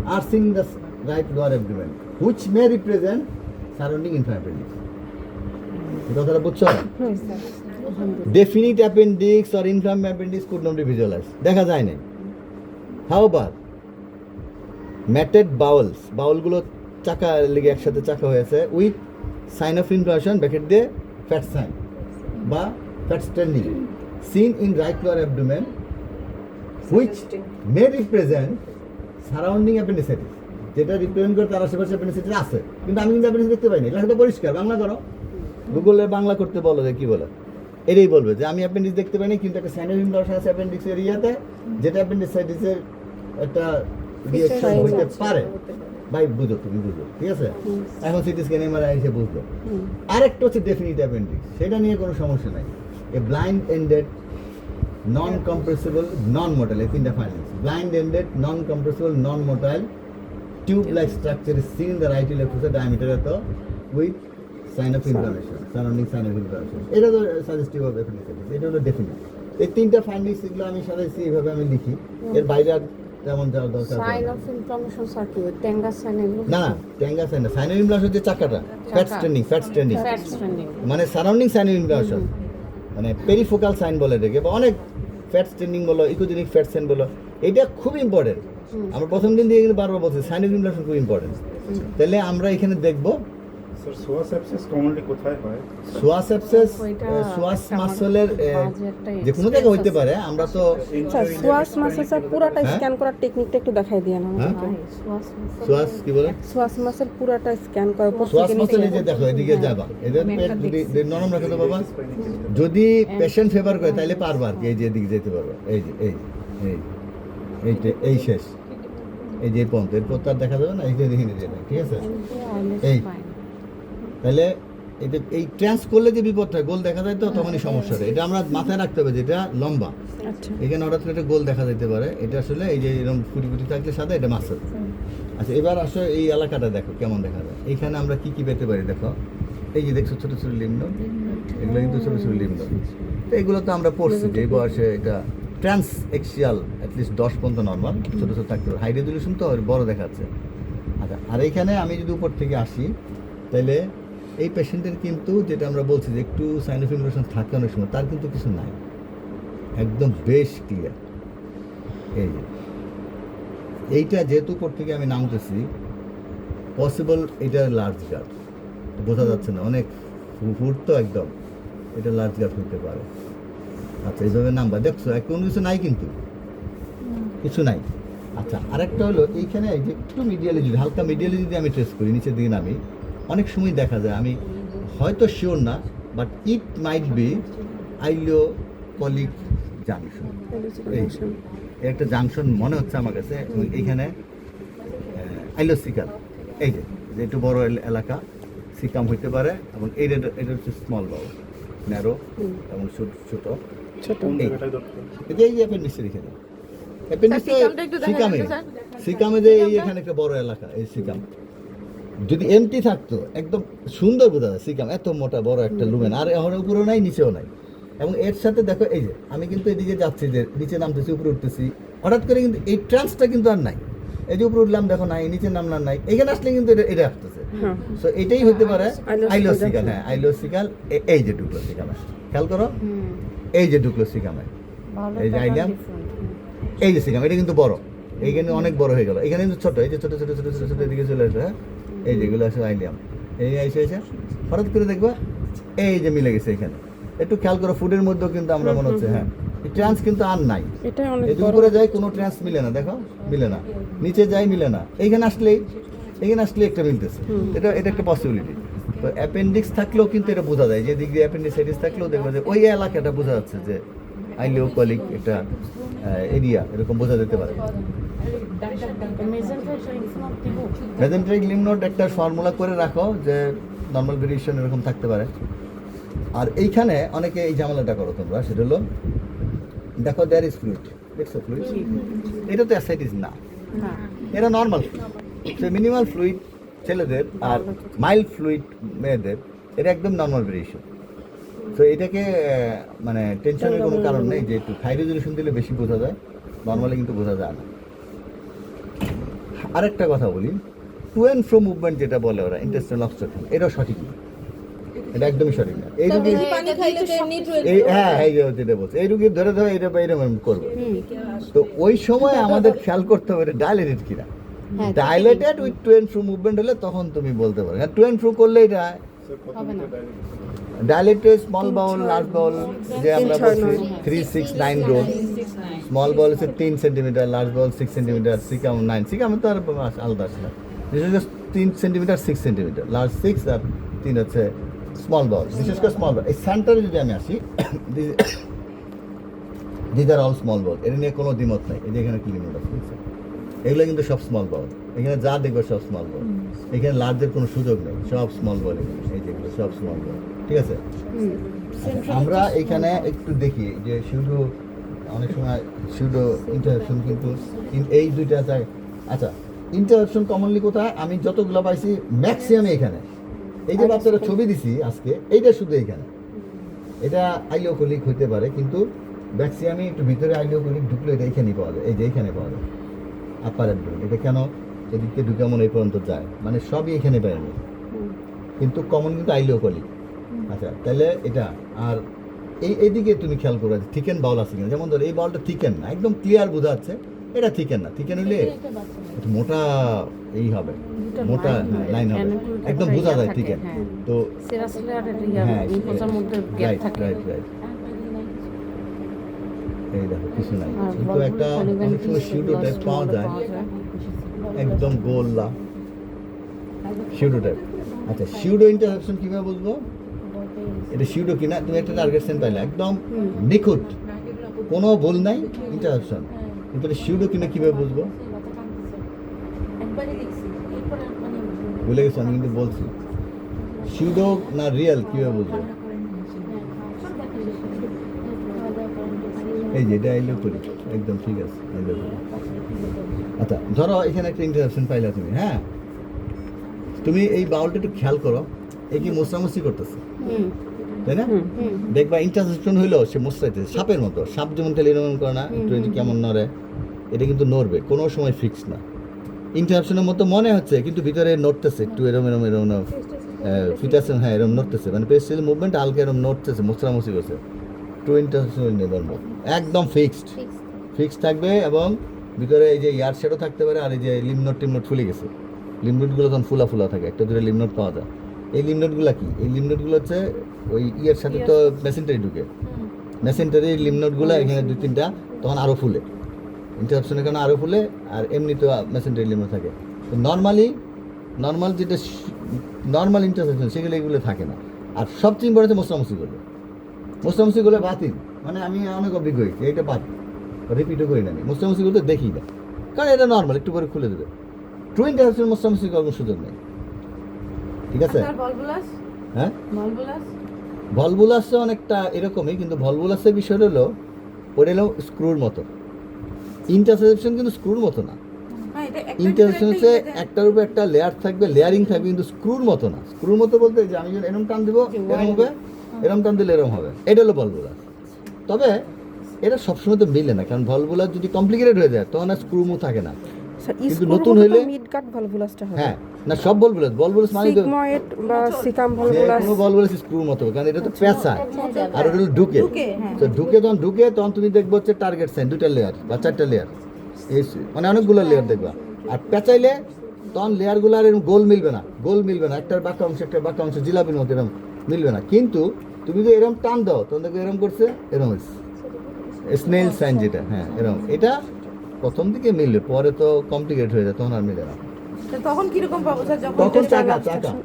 are seen in the right lower abdomen, which may represent surrounding inflamed appendix. কথাটা বুঝছো? Definite appendix or inflamed appendix could not be visualized, দেখা যায় না। However, matted bowels, বাউলগুলো চাকা লেগে একসাথে চাকা হয়েছে, with sign of inflammation bracket দিয়ে ফ্যাট সাইন বা fat stranding, seen in right lower abdomen, which may represent surrounding appendicitis, যেটা রিপ্রেজেন্ট করে তার আশেপাশে অ্যাপেন্ডিসাইটিস আছে, কিন্তু আমি কিন্তু অ্যাপেন্ডিসাইটিস দেখতে পাইনি। এটা তো পরিষ্কার, বাংলা করো, গুগলের বাংলা করতে বলো যে কি বলে, এটাই বলবে যে আমি অ্যাপেন্ডিক্স দেখতে পাইনি, কিন্তু একটা সাইনোভিয়াল লস আছে অ্যাপেন্ডিক্স এরিয়াতে, যেটা অ্যাপেন্ডিসাইটিসের একটা রিঅ্যাকশন হইতে পারে। ভাই বুঝো, তুমি বুঝো, ঠিক আছে? এখন সিটি স্ক্যান এমআরআই এসে বুঝলো। আরেকটা হচ্ছে ডেফিনিট অ্যাপেন্ডিক্স, সেটা নিয়ে কোনো সমস্যা নাই। A blind ended non compressible non motile, এই তিনটা findings. Blind ended non compressible non motile tube like structure is seen in the right left side diameter at the with sign of inflammation, surrounding sign of inflammation. এটা তো suggestive of appendicitis, এটা হলো definite. এই তিনটা findings এগুলো আমি সাজাইছি, এইভাবে আমি লিখি, এর বাইরে আর তেমন যাওয়ার দরকার সাইন নেই। অফ ইনফ্লামেশন সার্কিট টেঙ্গা সাইন এগুলো না, ট্যাঙ্গা সাইন না, সাইন অফ ইনফ্লামেশন হচ্ছে চাকাটা, fat stranding, fat stranding, fat stranding মানে সারাউন্ডিং সাইন অফ ইনফ্লামেশন, মানে পেরিফোকাল সাইন বলে এটাকে, বা অনেক ফ্যাট স্ট্যান্ডিং বলো, ইকোজেনিক ফ্যাট সাইন বলো, এটা খুব ইম্পর্টেন্ট। আমরা প্রথম দিন দিয়ে কিন্তু বারবার বলছি সাইন অফ ইনফ্লামেশন খুব ইম্পর্টেন্ট। তাহলে আমরা এখানে দেখবো স্যার সোয়া সেপসিস কমনলি কোথায় হয়? সোয়া সেপসিস, ওইটা সোয়াস একটা মাসলের বাজে একটা যে কোনো জায়গায় হইতে পারে। আমরা তো সোয়াস মাসেল স্যার পুরাটা হ্যাঁ? স্ক্যান করার টেকনিকটা একটু দেখাই দিয়ে না হ্যাঁ? আমাকে। সোয়াস কি বলে? সোয়াস মাসেল পুরাটা স্ক্যান করার পর সোয়াস থেকে মাসল নিচে এই যে দেখো, এদিকে যাবা, এদের পেট যদি নরম রাখে তো বাবা, যদি পেশেন্ট ফেভার করে তাহলে পারবা আর কি, এই যে এদিকে যেতে পারবা, এই যে এই এই এইটা, এই শেষ, এই যে পর্যন্ত, এরপর তার দেখা যাবে না, এই যে দেখে নিতে, ঠিক আছে? এই তাহলে এটা এই ট্রান্স করলে যে বিপদ হয়, গোল দেখা যায় তো তখনই সমস্যা হয়। এটা আমরা মাথায় রাখতে হবে, যেটা লম্বা, আচ্ছা এখানে হঠাৎ করে একটা গোল দেখা যেতে পারে, এটা আসলে এই যে এরকম ফুটি ফুটি থাকলে সাদা, এটা মাসল। আচ্ছা, এবার আসলে এই এলাকাটা দেখো কেমন দেখা যায়। এইখানে আমরা কি কি পেতে পারি দেখো, এই যে দেখছো ছোটো ছোটো লিম্ব, এগুলো কিন্তু ছোটো ছোটো লিম্ব। তো এগুলো তো আমরা পড়ছি যে এই বয়সে এটা ট্রান্স এক্সিয়াল অ্যাটলিস্ট 10 পর্যন্ত নর্মাল, ছোটো ছোটো থাকতে পারে। হাই রেজলিউশন তো বড় দেখাচ্ছে। আচ্ছা, আর এইখানে আমি যদি উপর থেকে আসি, তাহলে এই পেশেন্টের কিন্তু যেটা আমরা বলছি যে একটু সাইন অফ ইনফ্লামেশন থাকে অনেক সময়, তার কিন্তু কিছু নাই, একদম বেশ ক্লিয়ার। এই যে এইটা যেহেতু উপর থেকে আমি নামতেছি, পসিবল এটা লার্জ গার্ড, বোঝা যাচ্ছে না, অনেক ফুট তো একদম, এটা লার্জ গার্ড হতে পারে। আচ্ছা, এইভাবে নাম্বার দেখছো, কোনো কিছু নাই, কিন্তু কিছু নাই। আচ্ছা, আরেকটা হলো এইখানে এই যে একটু মিডিয়ালি, যদি হালকা মিডিয়ালি যদি আমি ট্রেস করি, নিচের দিকে নামি, অনেক সময় দেখা যায়, আমি হয়তো শিওর না, but it might be ileocolic junction. এই একটা জাংশন মনে হচ্ছে আমার কাছে, এইখানে আইলোসিকাল, এই যে একটু বড় এলাকা, সিকাম হইতে পারে, এবং এটা হচ্ছে স্মল বাউল, ন্যারো এবং ছোট ছোট ছোট কোন এই জায়গাটায় দরকার? এই যে অ্যাপেন্ডিক্সের এখানে, অ্যাপেন্ডিক্সে সিকামটা একটু দেখা সিকামে, যাচ্ছে, স্যার। সিকামে যে এই এখানে একটা বড় এলাকা, এই সিকাম যদি এমটি থাকতো একদম সুন্দর বোঝা যায়। সিকাম এত মোটা বড় একটা লুমেন, আর এখন উপরেও নাই নিচেও নাই, এবং এর সাথে দেখো এই যে আমি কিন্তু এদিকে যাচ্ছি, যে নিচে নামতেছি উপরে উঠতেছি, হঠাৎ করে কিন্তু এই ট্রান্সটা কিন্তু আর নাই। এই যে উপরে উঠলাম দেখো নাই, নিচে নামলাম নাই, এখানে আসলে কিন্তু এটা আসতেছে। হ্যাঁ সো এটাই হতে পারে আইলোসিকাল আইলোসিকাল। হ্যাঁ, আইলোসিকাল, এই যে ঢুকলো সিকামে, খেয়াল করো, এই যে ঢুকলো সিকামে, এই যে আইলাম, এই যে সিকাম, এটা কিন্তু বড়, এইখানে অনেক বড় হয়ে গেল, এখানে কিন্তু ছোট, এই যে ছোট ছোট ছোট ছোট ছোট এদিকে চলে আসে। হ্যাঁ, এই যেগুলো আছে আইলিয়াম, এই এসে হঠাৎ করে দেখবা এই যে মিলে গেছে এখানে। একটু খেয়াল করো, ফুডের মধ্যেও কিন্তু আমরা মনে হচ্ছে, হ্যাঁ, এই ট্রান্স কিন্তু আর নাই। এটা অনেক এই যে বড় উপরে যায় কোনো ট্রান্স মিলে না, দেখো মিলে না, নিচে যায় মিলে না, এখানে আসলে একটা মিলতেছে। এটা একটা পসিবিলিটি। তো অ্যাপেন্ডিক্স থাকলেও কিন্তু এটা বোঝা যায়, যে দিক দিয়ে অ্যাপেন্ডিসাইটিস থাকলেও দেখবে যে ওই এলাকাটা বোঝা যাচ্ছে যে আইলিওকলিক একটা এরিয়া, এরকম বোঝা যেতে পারে। মেজেন্টেরিক লিম্ফ নোড একটা ফর্মুলা করে রাখো, যে নর্মাল ভেরিয়েশন এরকম থাকতে পারে। আর এইখানে অনেকে এই ঝামেলাটা করো তোমরা, সেটা হলো দেখো দেয়ার ইজ ফ্লুইড, দেখছো ফ্লুইড, এটা তো অ্যাসাইটিস না, এটা নর্মাল। সে মিনিমাল ফ্লুইড ছেলেদের আর মাইল্ড ফ্লুইড মেয়েদের, এটা একদম নর্মাল ভেরিয়েশন। তো এটাকে মানে টেনশনের কোনো কারণ নেই, যে একটু হাই রেজলিউশন দিলে বেশি বোঝা যায়, নর্মালি কিন্তু বোঝা যায় না। আরেকটা কথা বলি, টু অ্যান্ড ফ্রো মুভমেন্ট যেটা বলে ওরা, ইন্টেস্টাইনাল অবস্ট্রাকশন, এটাও সঠিক না, এটা একদমই সঠিক না। এই রুগী, পানি খাইলে তো এমনি এই হ্যাঁ এই যে যেটা বলছে, এই রুগীর ধরে এটা এরকম করবে, তো ওই সময় আমাদের খেয়াল করতে হবে ডাইলেটেড কিনা। Dilated with to and fro movement হলে তখন তুমি বলতে পারো। টু অ্যান্ড ফ্রো করলে এটা স্যার কত মিটার ডায়ামিটার? ডাইলেটেড স্মল বাউল, লার্জ বাউল, যে আমরা বলছি 3, 6, 9 রোড। স্মল বাউল হচ্ছে 3 সেন্টিমিটার, লার্জ বাউল 6 সেন্টিমিটার, সিকাম 9, সিকাম তো আর আলাদা আছে না, 3 সেন্টিমিটার 6 সেন্টিমিটার, লার্জ 6 আর 3 হচ্ছে স্মল বাউল, বিশেষ করে স্মল বাউল। এই সেন্টারে যদি আমি আসি, দিস আর অল স্মল বাউল, এটা নিয়ে কোনো দ্বিমত নাই। এই যে এখানে কি লিমিট আছে, এগুলো কিন্তু সব স্মল বাউল। এখানে যা দেখবে সব স্মল বাউল, এখানে লার্জের কোনো সুযোগ নেই, সব স্মল বাউল। এই যেগুলো সব স্মল বাউল, ঠিক আছে। আমরা এখানে একটু দেখি যে শুধু অনেক সময় শুধু ইন্টারাপশন, কিন্তু এই দুইটা জায়গায়। আচ্ছা, ইন্টারাপশন কমনলি কোথায়? আমি যতগুলো পাইছি ম্যাক্সিমাম এখানে। এই যে বাচ্চারা ছবি দিছি আজকে, এইটা শুধু এখানে। এটা আইলিওকলিক হইতে পারে, কিন্তু ম্যাক্সিমামই একটু ভিতরে আইলিওকলিক ঢুকলে এটা এখানেই পাওয়া যায়। এই যে এখানে পাওয়া যায় আপার অ্যাবডোমেন। এটা কেন এদিকে ঢুকে মনে এই পর্যন্ত যায়, মানে সবই এখানে পাইনি, কিন্তু কমন কিন্তু আইলিওকলিক। আচ্ছা, তাহলে এটা আর এইদিকে তুমি খেয়াল করো থিকেন বাউল আছে কিনা। যেমন ধরো এই বাউলটা থিকেন না, একদম ক্লিয়ার বোঝা যাচ্ছে এটা থিকেন না। থিকেন হইলে একটু মোটা এই হবে, মোটা লাইন হবে, একদম বোঝা যায় থিকেন। তো সিরাসলি আর হ্যাঁ, মিউকোজার মধ্যে গ্যাপ রাইট থাকে। Right right. এই দেখো কিছু নাই, আর কিন্তু একটা অনেক সময় শিউডো টাইপ পাওয়া যায়, একদম গোল্লা শিউডো টাইপ। আচ্ছা, শিউডো ইন্টারসেপশন কিভাবে বুঝবো এটা শিউডো কিনা? তুমি একটা টার্গেট সেন্ট পাইলে একদম নিখুঁত, কোনো ভুল নাই, ইন্টারসেপশন। কিন্তু এটা শিউডো কিনা কিভাবে বুঝবো? ভুলে গেছি আমি, কিন্তু বলছি শিউডো না রিয়েল কিভাবে বুঝবো? এই যে এটা আইলেও করি, একদম ঠিক আছে, আইলেও করি। আচ্ছা, ধরো এখানে একটা ইন্টারসেপশন পাইলা তুমি, হ্যাঁ, তুমি এই বাউলটা একটু খেয়াল করো, এই কি মোছামুছি করতেছে, তাই না? দেখবা ইন্টারসেপশন হইলো সে মোছাইতেছে সাপের মতো। সাপ যেমন খেলে এরকম করে না, একটু এটি কেমন নড়ে, এটা কিন্তু নড়বে, কোনো সময় ফিক্স না। ইন্টারসেপশনের মতো মনে হচ্ছে, কিন্তু ভিতরে নড়তেছে একটু, এরম এরম এরম ফিটাসেন, হ্যাঁ এরম নড়তেছে, মানে পেস্টেল মুভমেন্ট হালকা এরম নড়তেছে, মোছামুছি করছে। টু ইন্টারসেপশন নেবার একদম ফিক্সড থাকবে, এবং ভিতরে এই যে ইয়ার শেডও থাকতে পারে, আর এই যে লিমনোট টিমনোট ফুলে গেছে, লিমনোটগুলো তখন ফুলা থাকে, একটা দুটো লিমনোট পাওয়া যায়। এই লিমনোটগুলো কি? এই লিমনোটগুলো হচ্ছে ওই ইয়ের সাথে তো মেসেন্টারি ঢুকে, মেসেন্টারি লিমনোটগুলো এখানে দুই তিনটা, তখন আরও ফুলে, ইন্টারসেপশনের কারণে আরও ফুলে। আর এমনি তো মেসেন্টারি লিমনোট থাকে। তো নর্মাল যেটা নর্মাল ইন্টারসেপশন, সেগুলো এগুলো থাকে না। আর সবচেয়ে ইম্পর্টেন্ট মোছামুছি করলে বাতিল, মানে আমি অনেক অভিজ্ঞ হয়েছি, এটা বাদ রিপিটও করি না, আমি মোছামুছি করতে দেখি না, কারণ এটা নর্মাল, একটু করে খুলে দেবে। ট্রু ইন্টারসেপশন মোছামুছি করার কোনো সুযোগ নেই, ঠিক আছে? হ্যাঁ, ভলভুলাস অনেকটা এরকমই, কিন্তু ভলভুলাসের বিষয় হলো ওটা হলো স্ক্রুর মতো। ইন্টারসেপশন কিন্তু স্ক্রুর মতো না। ইন্টারসেপশন হচ্ছে একটার উপর একটা লেয়ার থাকবে, লেয়ারিং থাকবে, কিন্তু স্ক্রুর মতো না। স্ক্রুর মতো বলতে যে আমি যখন এরম টান দিব এরম হবে, এরম টান দিলে এরম হবে, এটা হলো ভলভুলাস। তবে এটা সবসময় তো মিলে না, কারণ ভলভুলাস যদি কমপ্লিকেটেড হয়ে যায় তখন আর স্ক্রু মু থাকে না। কিন্তু নতুন হইলে মিড কাট ভলভুলাসটা হবে। হ্যাঁ, না সব ভলভুলাস মানে তো সিগময়েড বা সিকাম যে ভলভুলাস। কোনো ভলভুলাস স্ক্রুর মতো, কারণ এটা তো পেঁচায় আর ওটা হলো ঢুকে। তো যখন ঢুকে তখন তুমি দেখবো হচ্ছে টার্গেট সাইন দুইটা লেয়ার বা চারটা লেয়ার, এই মানে অনেকগুলো লেয়ার দেখবা। আর পেঁচাইলে তখন লেয়ারগুলো আর এরকম গোল মিলবে না, একটার বাঁকা অংশ জিলাপির মতো এরকম মিলবে না। কিন্তু তুমি যদি এরকম টান দাও তখন দেখবে এরকম করছে, এরকম হয়েছে স্নেল সাইন যেটা, হ্যাঁ এরকম। এটা প্রথম দিকে মিলবে, পরে তো কমপ্লিকেট হয়ে যায়, তখন আর মিলে না। তখন কিরকম পাবো স্যার? যখন তখন চাকা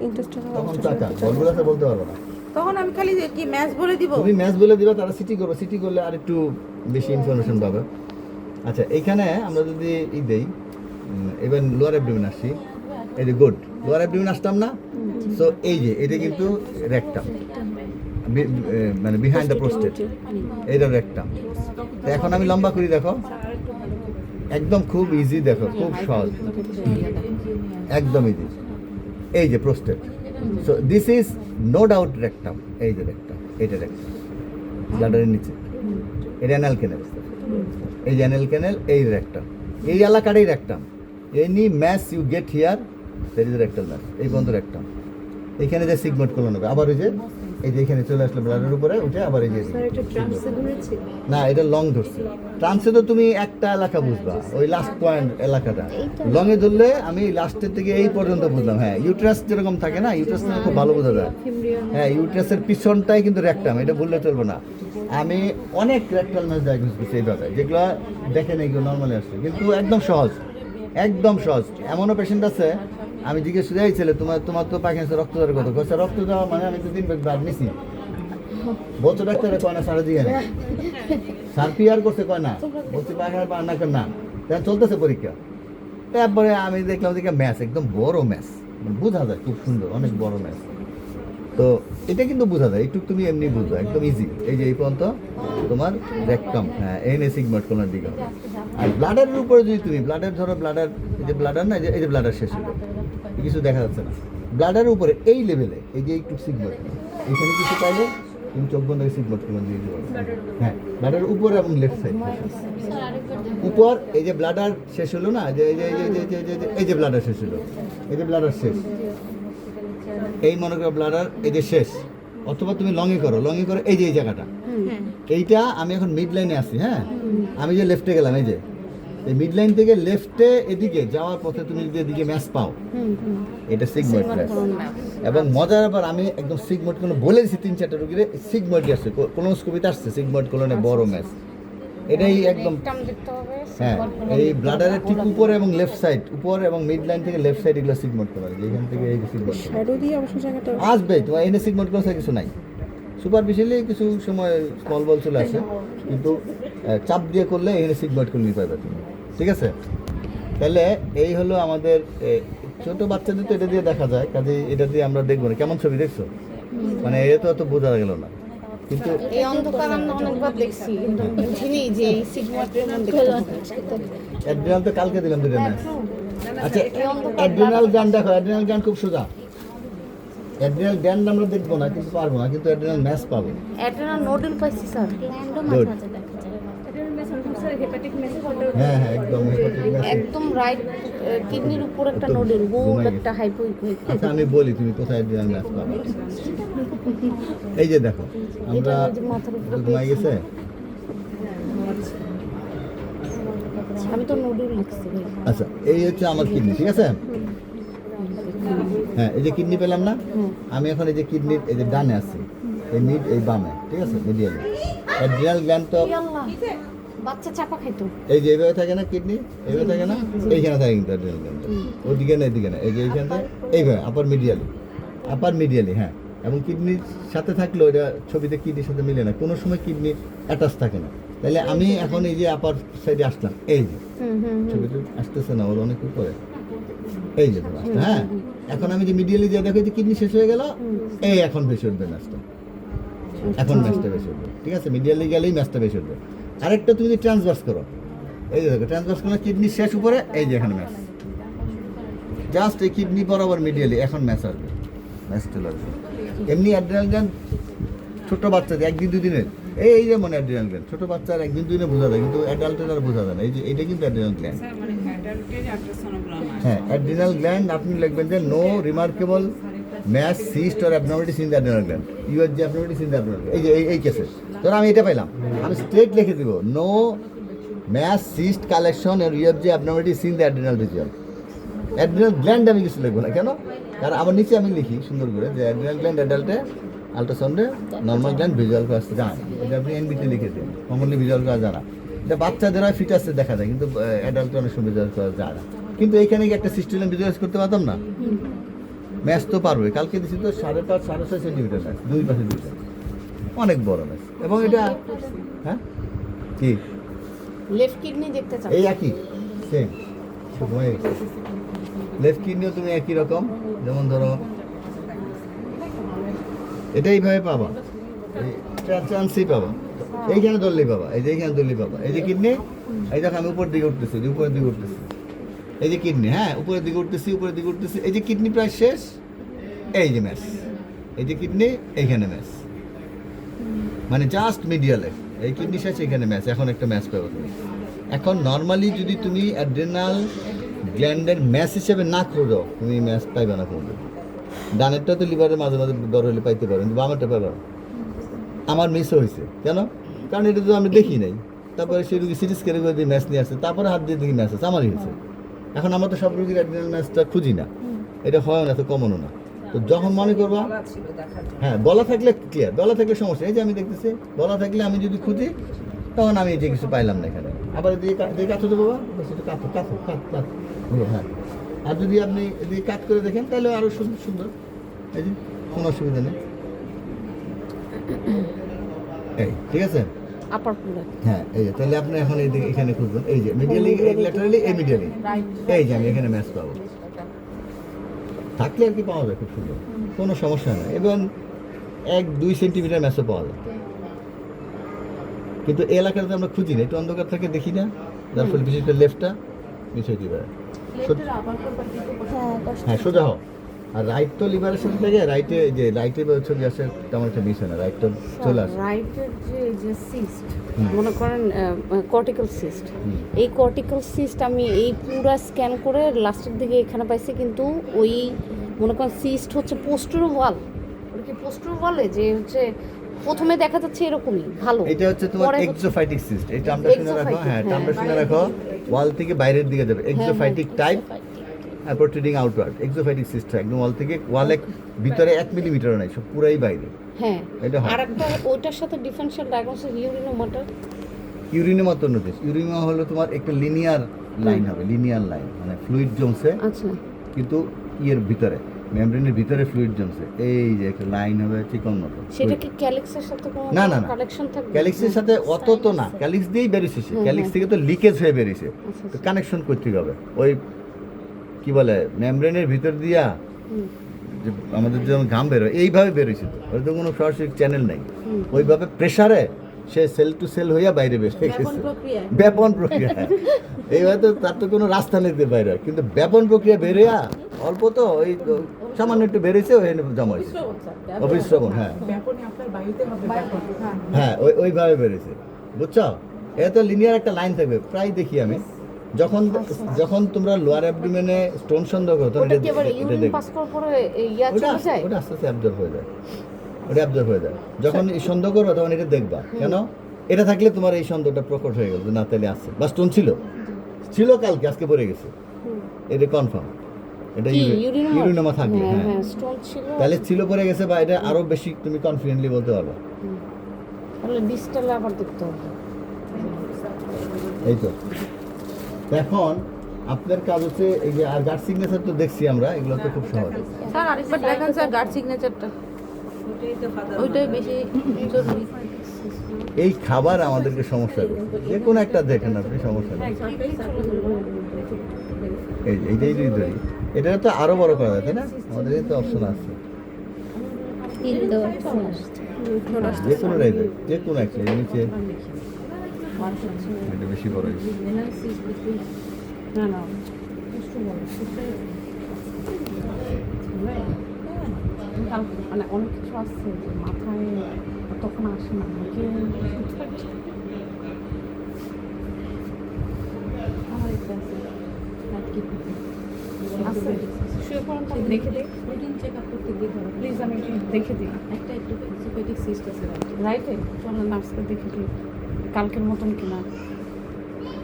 ইন্টারেস্টেড তখন চাকা ভলভুলাসে বলতে পারবো না। তখন আমি খালি কি ম্যাচ বলে দিব? তুমি ম্যাচ বলে দিবা, তারা সিটি করলে আর একটু বেশি ইনফরমেশন পাবে। আচ্ছা, এইখানে আমরা যদি দেই, এবার লোয়ার অ্যাবডোমেন আসছি, এই যে গুড লোয়ার অ্যাবডোমেন আসতাম না। সো এই যে এটা কিন্তু রেকটাম, মানে বিহাইন্ড দ্য প্রোস্টেট, এটা রেকটাম। এখন আমি লম্বা করি, দেখো একদম খুব ইজি, দেখো খুব সহজ, একদম ইজি। এই যে prostate, so this is no doubt rectum. এই যে রেকটাম, এটা রেকটাম ব্লাডারের নিচে, এটা অ্যানাল ক্যানেল, এই যে অ্যানাল ক্যানেল, এই রেকটাম, এই এলাকাটাই rectum. Any mass you get here that is rectal mass. এই পর্যন্ত রেকটাম। এখানে যে সিগমেন্ট করলো নেবে, আবার ওই যে এই যে এখানে চলে আসলো ব্লাডের উপরে উঠে, আবার এই যে না, এটা লং ধরছে। ট্রান্সে তো তুমি একটা এলাকা বুঝবা, ওই লাস্ট পয়েন্ট এলাকাটা। লং এ ধরলে আমি লাস্টের থেকে এই পর্যন্ত বুঝলাম। হ্যাঁ, ইউট্রাস যেরকম থাকে না, ইউট্রাস খুব ভালো বোঝা যায়। হ্যাঁ, ইউট্রাসের পিছনটাই কিন্তু রেকটাম, এটা বললে চলবে না। আমি অনেক রেকটাল ম্যাচ ডায়াগনোস করছি এইভাবে, যেগুলো দেখে নেই নর্মালি আসছে, কিন্তু একদম সহজ। এমনও পেশেন্ট আছে আমি জিজ্ঞেস করি এই ছেলে তোমার তো পায়খানা রক্ত দেওয়ার কথা কষ্ট রক্ত দেওয়া মানে আমি তো 3 ব্যাগ ব্লাড নিছি বলছো ডাক্তারে কয় না সারা দিকে স্যার পিআর করছে কয় না বলছি পায়খানা না কেন না তাহলে চলতেছে পরীক্ষা তারপরে আমি দেখলাম যে ম্যাচ একদম বড় ম্যাচ বোঝা যায় খুব সুন্দর অনেক বড় ম্যাচ তো এটা কিন্তু বোঝা যায় একটু তুমি এমনি বুঝো একদম ইজি এই যে এই পর্যন্ত তোমার রেকটাম হ্যাঁ এনে সিগময়েড কোনার দিকে হবে আর ব্লাডারের উপরে যদি তুমি ব্লাডার ধরো ব্লাডার এই যে ব্লাডার না এই যে ব্লাডার শেষ হলো কিছু দেখা যাচ্ছে না ব্লাডারের উপরে এই লেভেলে এই যে একটু সিগময়েড এখানে কিছু পাইলে তুমি চোখ বন্ধ করে সিগময়েড কোনার দিয়ে দিতে পারো হ্যাঁ ব্লাডারের উপরে এবং লেফট সাইড উপর এই যে ব্লাডার শেষ হলো না যে এই যে ব্লাডার শেষ হলো এই যে ব্লাডার শেষ এই মনে করো ব্লাডার এই যে শেষ অথবা তুমি লংয়ে করো এই যে এই জায়গাটা এইটা আমি এখন মিড লাইনে আছি হ্যাঁ আমি যে লেফটে গেলাম এই যে এই মিড লাইন থেকে লেফটে এদিকে যাওয়ার পথে তুমি যদি এদিকে ম্যাচ পাও এটা সিগময়েড ম্যাচ এবং মজার ব্যাপার আমি একদম সিগময়েড কোন বলে দিচ্ছি 3-4টা রোগীরে সিগময়েড আসছে কোলোনোস্কোপিতে আসছে সিগময়েড কোলনে বড় ম্যাচ এটাই একদম হ্যাঁ এই ব্লাডারের ঠিক উপরে এবং লেফট সাইড উপর এবং মিড লাইন থেকে লেফট সাইড এগুলো সিগময়েড করা এখান থেকে এই সিগময়েড শ্যাডো দিয়ে অবশ্য জায়গাটা আসবে তোমার এনে সিগময়েড করা কিছু নাই সুপারফিশিয়ালি কিছু সময় স্মল বল চলে আসে কিন্তু চাপ দিয়ে করলে এখানে সিগময়েড করে নিতে পারবে তুমি ঠিক আছে তাহলে এই হলো আমাদের ছোট বাচ্চাদের তো এটা দিয়ে দেখা যায় কাজে এটা দিয়ে আমরা দেখবো না কেমন ছবি দেখছো মানে এটা তো অত বোঝা গেল না কিন্তু এই অন্ধকার আমরা অনেকবার দেখছি কিন্তু বুঝিনি যে এই সিগময়েড অ্যাড্রিনাল তো কালকে দিলাম দুটো ম্যাচ আচ্ছা অ্যাড্রিনাল গান দেখো অ্যাড্রিনাল গান খুব সোজা অ্যাড্রিনাল গ্ল্যান্ড আমরা দেখবো না কিন্তু পারবো না কিন্তু অ্যাড্রিনাল ম্যাচ পাবো অ্যাড্রিনাল নোডুল পাইছি স্যার গ্ল্যান্ডও মাঝে মাঝে দেখা যায় হ্যাঁ হ্যাঁ একদম একদম রাইট কিডনির উপর একটা নোডুল গোল একটা হাইপোইক আচ্ছা আমি বলি তুমি কোথায় অ্যাড্রিনাল ম্যাচ পাবে এই যে দেখো আমরা মাথার উপরে ঘুমাই গেছে আমি তো নোডুল লিখছি আচ্ছা এই হচ্ছে আমার কিডনি ঠিক আছে হ্যাঁ এই যে কিডনি পেলাম না আমি এখন এই যে কিডনির এই যে ডানে আছি এই মিড এই বামে ঠিক আছে মিডিয়ালে অ্যাড্রিনাল গ্ল্যান্ড তো আল্লাহ বাচ্চা চাপা খাইতো এই যে এইভাবে থাকে না কিডনি এইভাবে থাকে না এইখানে থাকে কিন্তু অ্যাড্রিনাল গ্ল্যান্ড ওদিকে না এদিকে না এই যে এইখানে এইভাবে আপার মিডিয়ালি হ্যাঁ এবং কিডনির সাথে থাকলেও এটা ছবিতে কিডনির সাথে মিলে না কোনো সময় কিডনি অ্যাটাচ থাকে না তাহলে আমি এখন এই যে আপার সাইডে আসলাম এই যে ছবিতে আসতেছে না ওর অনেক উপরে এই যে হ্যাঁ এখন আমি যে মিডিয়ালি যে দেখো যে কিডনি শেষ হয়ে গেল এই এখন বেশি উঠবে ম্যাচটা এখন ম্যাচটা বেশি উঠবে ঠিক আছে মিডিয়ালি গেলেই ম্যাচটা বেশি উঠবে আরেকটা তুমি যদি ট্রান্সভার্স করো এই যে দেখো ট্রান্সভার্স করো কিডনি শেষ উপরে এই যে এখানে ম্যাচ জাস্ট এই কিডনি বরাবর মিডিয়ালি এখন ম্যাচ আসবে ম্যাচ চলে আসবে এমনি অ্যাড্রিনাল গ্ল্যান্ড ছোট বাচ্চাদের 1-2 দিনের এই যেমন অ্যাড্রিনাল গ্ল্যান্ড ছোট বাচ্চার 1-2 দিনে বোঝা যায় কিন্তু অ্যাডাল্টের আর বোঝা যায় না এই যে এটা কিন্তু অ্যাড্রিনাল গ্ল্যান্ড হ্যাঁ অ্যাড্রিনাল গ্ল্যান্ড আপনি লিখবেন যে no remarkable mass cyst or abnormalities in the adrenal gland you আর যে অ্যাবনর্মালিটিস ইন দ্য অ্যাড্রিনাল এই যে এই কেসে ধরো আমি এটা পেলাম আমি স্ট্রেট লিখে দিব নো ম্যাস সিস্ট কালেকশন আর ইউ আর যে abnormalities in the adrenal region adrenal gland আমি কিছু লিখবো না কেন কারণ আমার নিচে আমি লিখি সুন্দর করে যে অ্যাড্রিনাল গ্ল্যান্ড অ্যাডাল্টে আল্ট্রাসাউন্ডে নর্মাল গ্ল্যান্ড ভিজুয়াল করা জানা এটা আপনি এনবিতে লিখে দিন কমনলি ভিজুয়াল করা জানা এটা বাচ্চাদের হয় ফিটাসে দেখা যায় কিন্তু অ্যাডাল্টে অনেক সময় ভিজুয়াল করা যায় না কিন্তু এখানে কি একটা সিস্টেম ভিজুয়ালাইজ করতে পারতাম না ম্যাচ তো পারবে কালকে দিচ্ছি তো 5.5-6.5 সেন্টিমিটার ম্যাচ দুই পাশে দুইটা অনেক বড় ম্যাচ এবং এটা হ্যাঁ কি লেফট কিডনি দেখতে চাও এই একই সেম লেফট কিডনিও তুমি একই রকম যেমন ধরো এটা এইভাবে পাবা এই চান্সই পাবা এইখানে ধরলেই পাবা এই যে এইখানে ধরলেই পাবা এই যে কিডনি এই দেখো আমি উপর দিকে উঠতেছি উপরের দিকে উঠতেছি এই যে কিডনি হ্যাঁ উপরের দিকে উঠতেছি এই যে কিডনি প্রায় শেষ এই যে ম্যাচ এই যে কিডনি এইখানে ম্যাচ মানে জাস্ট মিডিয়ালে এই কিডনি শেষ এইখানে ম্যাচ এখন একটা ম্যাচ পাবো তুমি এখন নর্মালি যদি তুমি অ্যাড্রিনাল গ্ল্যান্ডের ম্যাচ হিসেবে না খোঁজো তুমি ম্যাচ পাইবে না কোনো ডানেরটা তো লিভারের মাঝে মাঝে দর হলে পাইতে পারো কিন্তু বামেরটা পাবে আমার মিসও হয়েছে কেন কারণ এটা তো আমি দেখি নাই তারপরে সেই রুগী সিটি স্ক্যান করে দিয়ে ম্যাচ নিয়ে আসছে তারপরে হাত দিয়ে দেখি ম্যাচ আছে আমারই হয়েছে এখন আমরা তো সব রুগীর অ্যাড্রিনাল ম্যাচটা খুঁজি না এটা হয় না তো কমনও না তো যখন মনে করবা হ্যাঁ বলা থাকলে ক্লিয়ার বলা থাকলে সমস্যা এই যে আমি দেখতেছি বলা থাকলে আমি যদি খুঁজি তখন আমি যে কিছু পাইলাম না এখানে আবার দিয়ে কাছে দেবো বাবা সেটা কাছে হ্যাঁ আর যদি আপনি এদিকে কাট করে দেখেন তাহলে আরো সুন্দর সুন্দর, এই যে কোনো অসুবিধা নেই। এই ঠিক আছে, আপার পুরো হ্যাঁ এই যে তাহলে আপনি এখন এইদিকে এখানে খুঁজবেন, এই যে মিডিয়ালি ল্যাটারালি এই মিডিয়ালি, এই যে আমি এখানে ম্যাচ পাবো, থাকলে আর কি পাওয়া যায় খুব সুন্দর, কোনো সমস্যা নেই। এবং 1-2 সেন্টিমিটার ম্যাচও পাওয়া যায়, কিন্তু এই এলাকাতে আমরা খুঁজি না, একটু অন্ধকার থেকে দেখি না, যার ফলে বিশেষ করে লেফটটা মিস হইতে পারে। হ্যাঁ সোজা হোক, আর রাইট তো লিভারের সাথে থেকে রাইটে, যে রাইটে ছবি আসে তেমন একটা মিস হয় না, রাইটটা চলে আসে। রাইটের যে সিস্ট মনে করেন কর্টিক্যাল সিস্ট, হুম। এই কর্টিক্যাল সিস্ট আমি এই পুরো স্ক্যান করে লাস্টের দিকে এখানে পাইছি, কিন্তু ওই মনে করেন সিস্ট হচ্ছে পোস্টার ওয়াল, ওটা কি পোস্টার ওয়ালে যে হচ্ছে প্রথমে দেখা যাচ্ছে এরকমই ভালো, এটা হচ্ছে তোমার পরে হচ্ছে- এক্সোফাইটিক সিস্ট, এই টার্মটা শুনে রাখো, Exophytic, হ্যাঁ টার্মটা হ্যাঁ। শুনে রাখো, ওয়াল থেকে বাইরের দিকে যাবে, এক্সোফাইটিক টাইপ, হ্যাঁ প্রোট্রুডিং আউটওয়ার্ড, এক্সোফাইটিক সিস্ট একদম ওয়াল থেকে, ওয়ালে ভিতরে 1 মিলিমিটারও নাই, সব পুরাই বাইরে। হ্যাঁ। এটা হয়। আর একটা ওইটার সাথে ডিফারেন্সিয়াল ডায়াগনোসিস ইউরিনোমাটার, ইউরিনেমা তো নদীস, ইউরিনেমা হলো তোমার একটা লিনিয়ার লাইন হবে, লিনিয়ার লাইন মানে ফ্লুইড জমছে, আচ্ছা কিন্তু ইয়ের ভিতরে, মেমব্রেনের ভিতরে ফ্লুইড জমছে, এই যে একটা লাইন হবে চিকন মতো। সেটা কি ক্যালিক্সের সাথে কোনো না, না, না। কানেকশন থাকবে? ক্যালিক্সের সাথে অত তো না, ক্যালিক্স দিয়েই বেরিয়েছে সে, হ্যাঁ, ক্যালিক্স হ্যাঁ। থেকে তো লিকেজ হয়ে বেরিয়েছে, আচ্ছা, তো আচ্ছা। কানেকশন করতে হবে ওই কি বলে মেমব্রেনের ভিতর দিয়া, হুম, যে আমাদের যেমন ঘাম বেরোয় এইভাবে বেরোইছে, তো ওই তো কোনো সরাসরি চ্যানেল নাই, হুম। ওইভাবে প্রেসারে সে সেল টু সেল হইয়া বাইরে বের হয়ে ব্যাপন গেছে, প্রক্রিয়া। ব্যাপন প্রক্রিয়া। এইভাবে তো তার তো কোনো রাস্তা নিতে বাইরে, কিন্তু ব্যাপন প্রক্রিয়া বেরোয়া অল্প তো ওই তো সামান্য একটু বেরিয়েছে, ওই জমা হয়েছে অবিশ্রবণ, হ্যাঁ হ্যাঁ ওইভাবে বেরিয়েছে, বুঝছো? এটা তো লিনিয়ার একটা লাইন থাকবে, প্রায় দেখি আমি যখন যখন তোমরা লোয়ার অ্যাবডোমেনে স্টোন সন্দেহ করো তখন ওটা কি আবার এটা ইউরিন দেখবে। পাস করার পরে ইয়া ওটা চলে যায়? ওটা আস্তে আস্তে অ্যাবজর্ব হয়ে যায়, ওটা অ্যাবজর্ব হয়ে যায়, যখন এই সন্দেহ করো তখন এটা দেখবা, কেন এটা থাকলে তোমার এই সন্দেহটা প্রকট হয়ে গেল যে না তাহলে আসছে, বা স্টোন ছিল কালকে আজকে পড়ে গেছে, এটা কনফার্ম, এটা কি ইউরিনোমা? ইউরিনোমা থাকবে, হ্যাঁ হ্যাঁ হ্যাঁ স্টোন ছিল, তাহলে ছিল পড়ে গেছে, বা এটা আরো বেশি তুমি কনফিডেন্টলি বলতে পারবে। তাহলে ডিসটালে আবার দেখতে হবে। এই তো এখন আপনার কাজ হচ্ছে এই যে, আর গার্ড সিগনেচার তো দেখছি আমরা, এগুলো তো খুব সহজ। স্যার আরেকবার দেখান স্যার গার্ড সিগনেচারটা, ওইটাই বেশি জরুরি। এই খাবার আমাদেরকে সমস্যা করে, যে কোনো একটা দেখেন আপনি, সমস্যা নেই। এই যে এইটাই যদি ধরি, এটা তো আরো বড় করা যায় তাই না, আমাদের তো অপশন আছে, যে কোনো রাইজে, যে কোনো একটা নিচে, এটা বেশি বড় হয়েছে। না না মানে অনেক কিছু আসছে যে মাথায় তখন আসে না, আমাকে আছে শুয়ে পড়েন তাহলে দেখে দিই, রুটিন চেক আপ করতে দিয়ে ধরো প্লিজ আমি একটু দেখে দিই। একটা একটু এক্সোপেটিক সিস্ট আছে রাইটে চলো নার্সকে দেখে দিই কালকের মতন কিনা।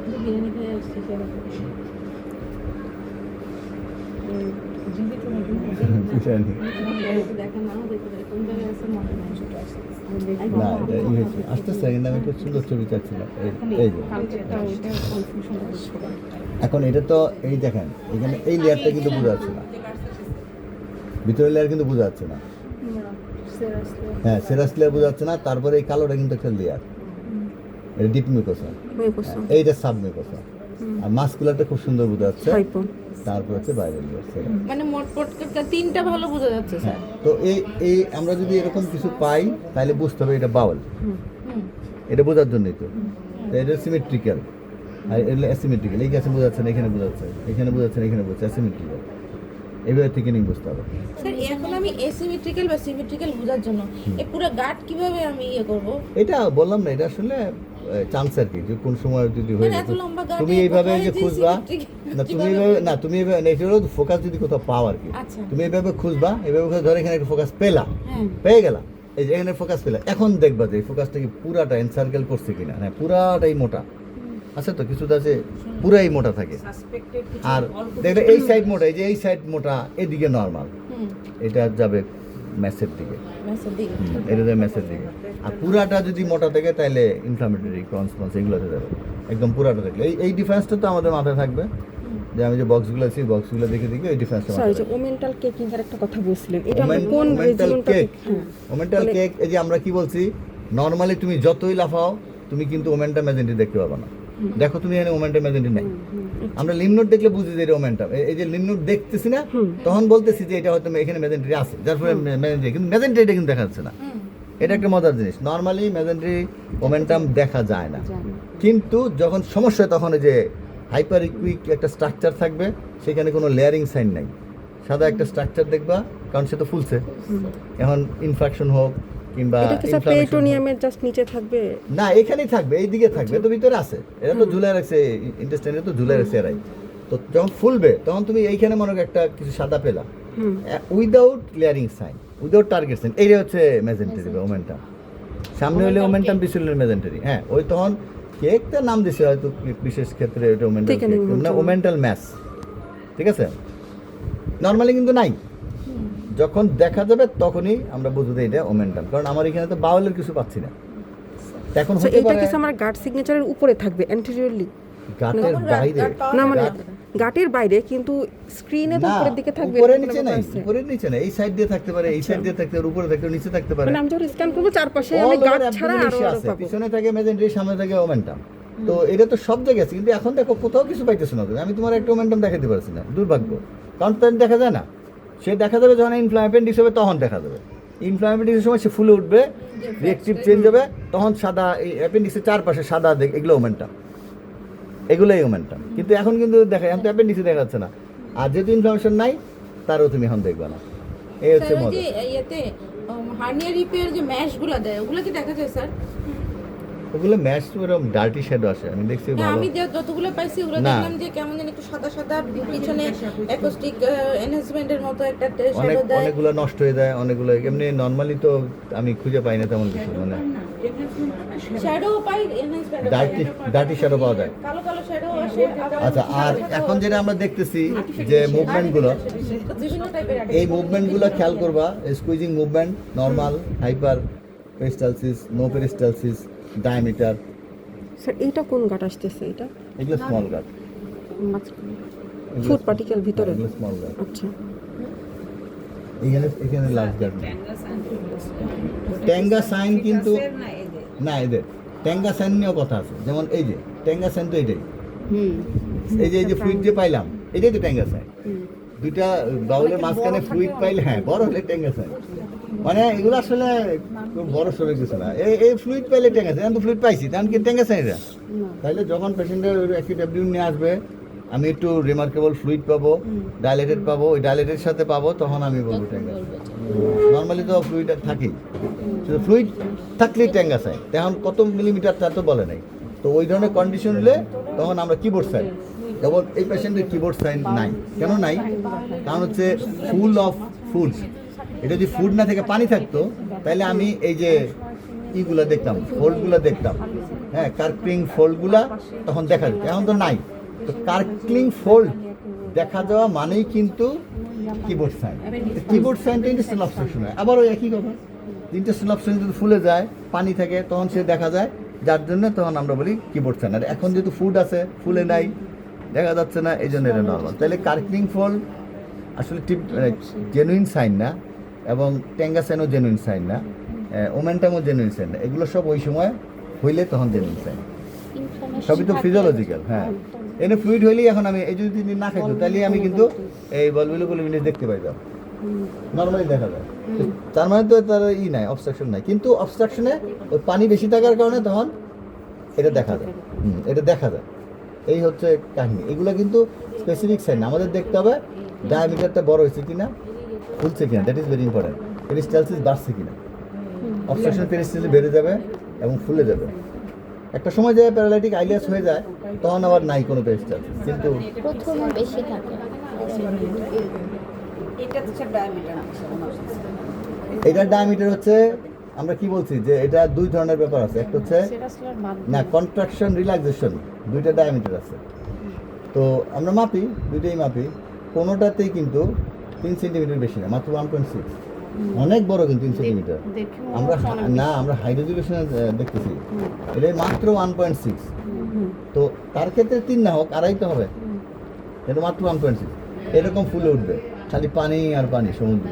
বিরিয়ানি খেয়ে আসছি সেরকম জীবিত নাকি? বুঝানি। দেখেন না দেখতে কোন জায়গায় আছে মনে নাই সেটা আসছে না এটা ই হয়েছে আস্তে আস্তে, কিন্তু আমি একটা সুন্দর ছবি চাচ্ছিলাম, এই যে কালকেরটা ওইটা কনফিউশন হচ্ছে। এখন এটা তো এই দেখেন এখানে এই লেয়ারটা কিন্তু বোঝা যাচ্ছে না, ভিতরের লেয়ার কিন্তু বোঝা যাচ্ছে না, হ্যাঁ সেরাস লেয়ার বোঝা যাচ্ছে না, তারপরে এই কালোটা কিন্তু একটা লেয়ার, এটা ডিপ মিউকোসা, এইটা সাব মিউকোসা, আর মাসকুলারটা খুব সুন্দর বোঝা যাচ্ছে, হাইপো তারপর হচ্ছে বাইরের লেয়ার। মানে মোট প্রত্যেকটা তিনটা ভালো বোঝা যাচ্ছে স্যার। হ্যাঁ তো এই আমরা যদি এরকম কিছু পাই তাহলে বুঝতে হবে এটা বাউল, এটা বোঝার জন্যই তো এটা সিমেট্রিক্যাল, আর এগুলো অ্যাসিমেট্রিক্যাল, এই কাছে বোঝাচ্ছে না এখানে বোঝাচ্ছে, এখানে বোঝাচ্ছে না এখানে বোঝাচ্ছে, অ্যাসিমেট্রিক্যাল, এইভাবে থেকে নিয়ে বুঝতে হবে। স্যার এখন আমি এসিমেট্রিক্যাল বা সিমেট্রিক্যাল বোঝার জন্য এই পুরো গার্ড কিভাবে আমি ইয়ে করব? এটা বললাম না, এটা আসলে চান্স আর কি, যে কোন সময় যদি হয়ে মানে যায় এত লম্বা গার্ড তুমি এইভাবে যে খুঁজবা, না তুমি এইভাবে না, তুমি এইভাবে না, এটা হলো ফোকাস যদি কোথাও পাও আর কি, আচ্ছা। তুমি এইভাবে খুঁজবা, এইভাবে খুঁজে ধরে এখানে একটা ফোকাস পেলা, হ্যাঁ পেয়ে গেলা, এই যে এখানে ফোকাস পেলা, এখন দেখবা যে এই ফোকাসটা কি পুরাটা এনসার্কেল করছে কিনা, হ্যাঁ পুরাটাই মোটা আছে, তো কিছুটা আছে পুরাই মোটা থাকে, আর দেখলে এই সাইড মোটা, এই যে এই সাইড মোটা, এদিকে নর্মাল, এটা যাবে ম্যাসের দিকে, মেসেজ দিই এটা যাবে ম্যাসের দিকে, আর পুরাটা যদি মোটা থাকে তাহলে ইনফ্লামেটরি ক্রনস এগুলোতে যাবে, একদম পুরাটা থাকলে এই ডিফারেন্সটা তো আমাদের মাথায় থাকবে, যে আমি যে বক্সগুলো আছে বক্সগুলো দেখে দেখে ওই ডিফারেন্সটা সরি যে ওমেন্টাল কেকিং এর একটা কথা বলছিলেন এটা আমরা কোন ওমেন্টাল রেজিওনটা কেক ওমেন্টাল কেক এই যে আমরা কি বলছি নরমালি তুমি যতই লাফাও তুমি কিন্তু ওমেন্টাম মেজেন্টি দেখতে পাবে না দেখো তুমি এখানে ওমেন্টাম মেজেন্টি নাই আমরা লিমনোট দেখলে বুঝি যে এটা ওমেন্টাম এই যে লিমনোট দেখতেছি না তখন বলতেছি যে এটা হয়তো এখানে মেজেন্টি আছে যার ফলে মেজেন্টি কিন্তু মেজেন্টি এটা কিন্তু দেখা যাচ্ছে না এটা একটা মজার জিনিস নরমালি মেজেন্টি ওমেন্টাম দেখা যায় না কিন্তু যখন সমস্যা হয় তখন এই যে হাইপার ইকুইক একটা স্ট্রাকচার থাকবে সেখানে কোনো লেয়ারিং সাইন নাই সাদা একটা স্ট্রাকচার দেখবা কারণ সে তো ফুলছে এখন ইনফেকশন হোক কিংবা এটা কি স্যার inflammation হোক। পেরিটোনিয়ামের জাস্ট নিচে থাকবে না এখানেই থাকবে এই দিকে থাকবে তো ভিতরে আছে এটা তো ঝুলে রাখছে ইন্টেস্টাইনে তো ঝুলে রাখছে এরাই তো যখন ফুলবে তখন তুমি এইখানে মনে করো একটা কিছু সাদা পেলা without layering sign without target sign এইটা হচ্ছে মেজেন্টারি বা ওমেন্টাম সামনে হলে ওমেন্টাম পিছনে হলে মেজেন্টারি হ্যাঁ ওই তখন কেকটার নাম দিছে হয়তো বিশেষ ক্ষেত্রে এটা ওমেন্টাল Thickening না ওমেন্টাল ম্যাস ঠিক আছে নরমালি কিন্তু নাই যখন দেখা যাবে তখনই আমরা বুঝবো যে এটা ওমেন্টাম কারণ আমার এখানে তো বাউলের কিছু পাচ্ছি না এখন সো হতে এটা পারে কি আমার গাট সিগনেচারের উপরে থাকবে অ্যান্টেরিয়রলি গাটের বাইরে না মানে গাট- গাটের বাইরে কিন্তু স্ক্রিনে তো না, উপরের দিকে থাকবে উপরে এরকম নিচে ব্যাপার নাই আছে। উপরে নিচে নাই এই সাইড দিয়ে থাকতে পারে এই সাইড দিয়ে থাকতে পারে উপরে থাকতে পারে নিচে থাকতে পারে মানে আমি যখন স্ক্যান করবো চারপাশে আমি All over গাট ছাড়া abdomen আরো issue আরো আছে। পাবো পিছনে থাকে মেজেন্টারি সামনে থাকে ওমেন্টাম তো এটা তো সব জায়গায় আছে কিন্তু এখন দেখো কোথাও কিছু পাইতেছ না তুমি আমি তোমার একটা ওমেন্টাম দেখাতে পারছি না দুর্ভাগ্য কারণ তো দেখা যায় না সে দেখা যাবে যখন ইনফ্লামেপেন্ডিক্স হবে তখন দেখা যাবে ইনফ্লামেপেন্ডিক্সের সময় সে ফুলে উঠবে রিঅ্যাকটিভ চেঞ্জ হবে তখন সাদা এই অ্যাপেন্ডিক্সের চারপাশে সাদা এগুলো ওমেন্টাম এগুলোই ওমেন্টাম কিন্তু এখন কিন্তু দেখা এখন তো অ্যাপেন্ডিক্সে দেখা যাচ্ছে না আর যেহেতু ইনফ্লামেশন নাই তারও তুমি এখন দেখবে না এই হচ্ছে স্যার ওই মজা যে ইয়েতে হার্নিয়া রিপেয়ার যে ম্যাশগুলো দেয় ওগুলো কি দেখা যায় স্যার ওগুলো ম্যাচ তো এরকম ডার্টি শ্যাডো আসে আমি দেখছি না ভালো আমি যতগুলো পাইছি ওগুলো না। দেখলাম যে কেমন যেন একটু সাদা সাদা পিছনে অ্যাকোস্টিক এনহ্যান্সমেন্টের মতো একটা অনেক শ্যাডো দেয় অনেকগুলো নষ্ট হয়ে যায় অনেকগুলো এমনি নর্মালি তো আমি খুঁজে পাই না তেমন কিছু মানে শ্যাডো পাই এনহ্যান্সমেন্ট ডার্টি শ্যাডো পাওয়া যায় কালো কালো শ্যাডো আসে আবার আচ্ছা আর এখন যেটা আমরা দেখতেছি যে মুভমেন্টগুলো বিভিন্ন টাইপের এই মুভমেন্টগুলো খেয়াল করবা squeezing movement normal hyper peristalsis no peristalsis diameter sir এইটা কোন গাট আসতেছে এটা এগুলো স্মল গাট মাঝখানে। ফুড পার্টিকেল ভিতরে এগুলো স্মল গাট আচ্ছা এখানে এখানে লার্জ গাট ট্যাঙ্গা সাইন কিন্তু না এদের ট্যাঙ্গা সাইন নিয়েও কথা আছে যেমন এই যে ট্যাঙ্গা সাইন তো এটাই এই যে ফ্লুইড যে পাইলাম এটাই তো ট্যাঙ্গা সাইন দুইটা বাউলের মাঝখানে ফ্লুইড পাইলে হ্যাঁ বড় হলে ট্যাঙ্গা সাইন মানে এগুলো আসলে খুব বড় সরে কিছু না এই ফ্লুইড পাইলে ট্যাঙ্গা সাইন আমি তো ফ্লুইড পাইছি তখন কি ট্যাঙ্গা সাইন এটা তাইলে যখন পেশেন্টের অ্যাকিউট অ্যাবডোমেন নিয়ে আসবে আমি একটু রিমার্কেবল ফ্লুইড পাবো ডাইলেটেড পাবো ওই ডাইলেটের সাথে পাবো তখন আমি বলবো ট্যাঙ্গা নর্মালি তো ফ্লুইড থাকেই শুধু ফ্লুইড থাকলেই ট্যাঙ্গা সাইন তখন কত মিলিমিটার তা তো বলে নাই তো ওই ধরনের কন্ডিশন হলে তখন আমরা কিবোর্ড সাইন যেমন এই পেশেন্টের কিবোর্ড সাইন নাই কেন নাই কারণ হচ্ছে ফুল অফ ফুড এটা যদি ফুড না থেকে পানি থাকতো তাহলে আমি এই যে ইগুলো দেখতাম ফোল্ডগুলো দেখতাম হ্যাঁ কার্কলিং ফোল্ডগুলা তখন দেখা যেত এখন তো নাই তো কার্কলিং ফোল্ড দেখা যাওয়া মানেই কিন্তু কিবোর্ড সাইন কিবোর্ড সাইনটা ইন্টেস্টাইনাল অবস্ট্রাকশন হয় আবার ওই একই কথা ইন্টেস্টাইনাল অবস্ট্রাকশন যদি ফুলে যায় পানি থাকে তখন সে দেখা যায় যার জন্য তখন আমরা বলি কিবোর্ড সাইন আর এখন যেহেতু ফুড আছে ফুলে নাই দেখা যাচ্ছে না এই জন্য এটা নর্মাল তাহলে কার্কলিং ফোল্ড আসলে জেনুইন সাইন না এবং ট্যাঙ্গা সাইনও জেনুইন সাইন না ওমেন্টামও জেনুইন সাইন না এগুলো সব ওই সময় হইলে তখন জেনুইন সাইন সবই তো ফিজিওলজিক্যাল হ্যাঁ এনে ফ্লুইড হইলেই এখন আমি এই যদি দিন না খাইতো তাহলে আমি কিন্তু এই বলবিলগুলো জিনিস দেখতে পাইতাম নর্মালি দেখা যায় তার মানে তো তার নাই অবস্ট্রাকশন নাই কিন্তু অবস্ট্রাকশনে ওই পানি বেশি থাকার কারণে তখন এটা দেখা যায় এটা দেখা যায় এই হচ্ছে কাহিনী এগুলো কিন্তু স্পেসিফিক সাইন আমাদের দেখতে হবে ডায়ামিটারটা বড় হয়েছে কিনা ফুলছে কিনা that is very important peristalsis বাড়ছে কিনা অবস্ট্রাকশন পেরিস্টালসিস বেড়ে যাবে এবং ফুলে যাবে একটা সময় যায় প্যারালাইটিক আইলিয়াস হয়ে যায় তখন আবার নাই কোনো পেরিস্টালসিস কিন্তু প্রথমে বেশি থাকে এটার ডায়ামিটার হচ্ছে আমরা কি বলছি যে এটা দুই ধরনের ব্যাপার আছে একটা হচ্ছে না কন্ট্রাকশন রিল্যাক্সেশন দুইটা ডায়ামিটার আছে তো আমরা মাপি দুইটাই মাপি কোনোটাতেই কিন্তু 3 সেন্টিমিটার বেশি না মাত্র 1.6 অনেক বড় কিন্তু 3 সেন্টিমিটার আমরা না আমরা হাই রেজলিউশনে দেখতেছি এটা মাত্র 1.6 তো তার ক্ষেত্রে 3 না হোক আড়াই তো হবে এটা মাত্র 1.6, এরকম ফুলে উঠবে, খালি পানি আর পানি, সমুদ্র।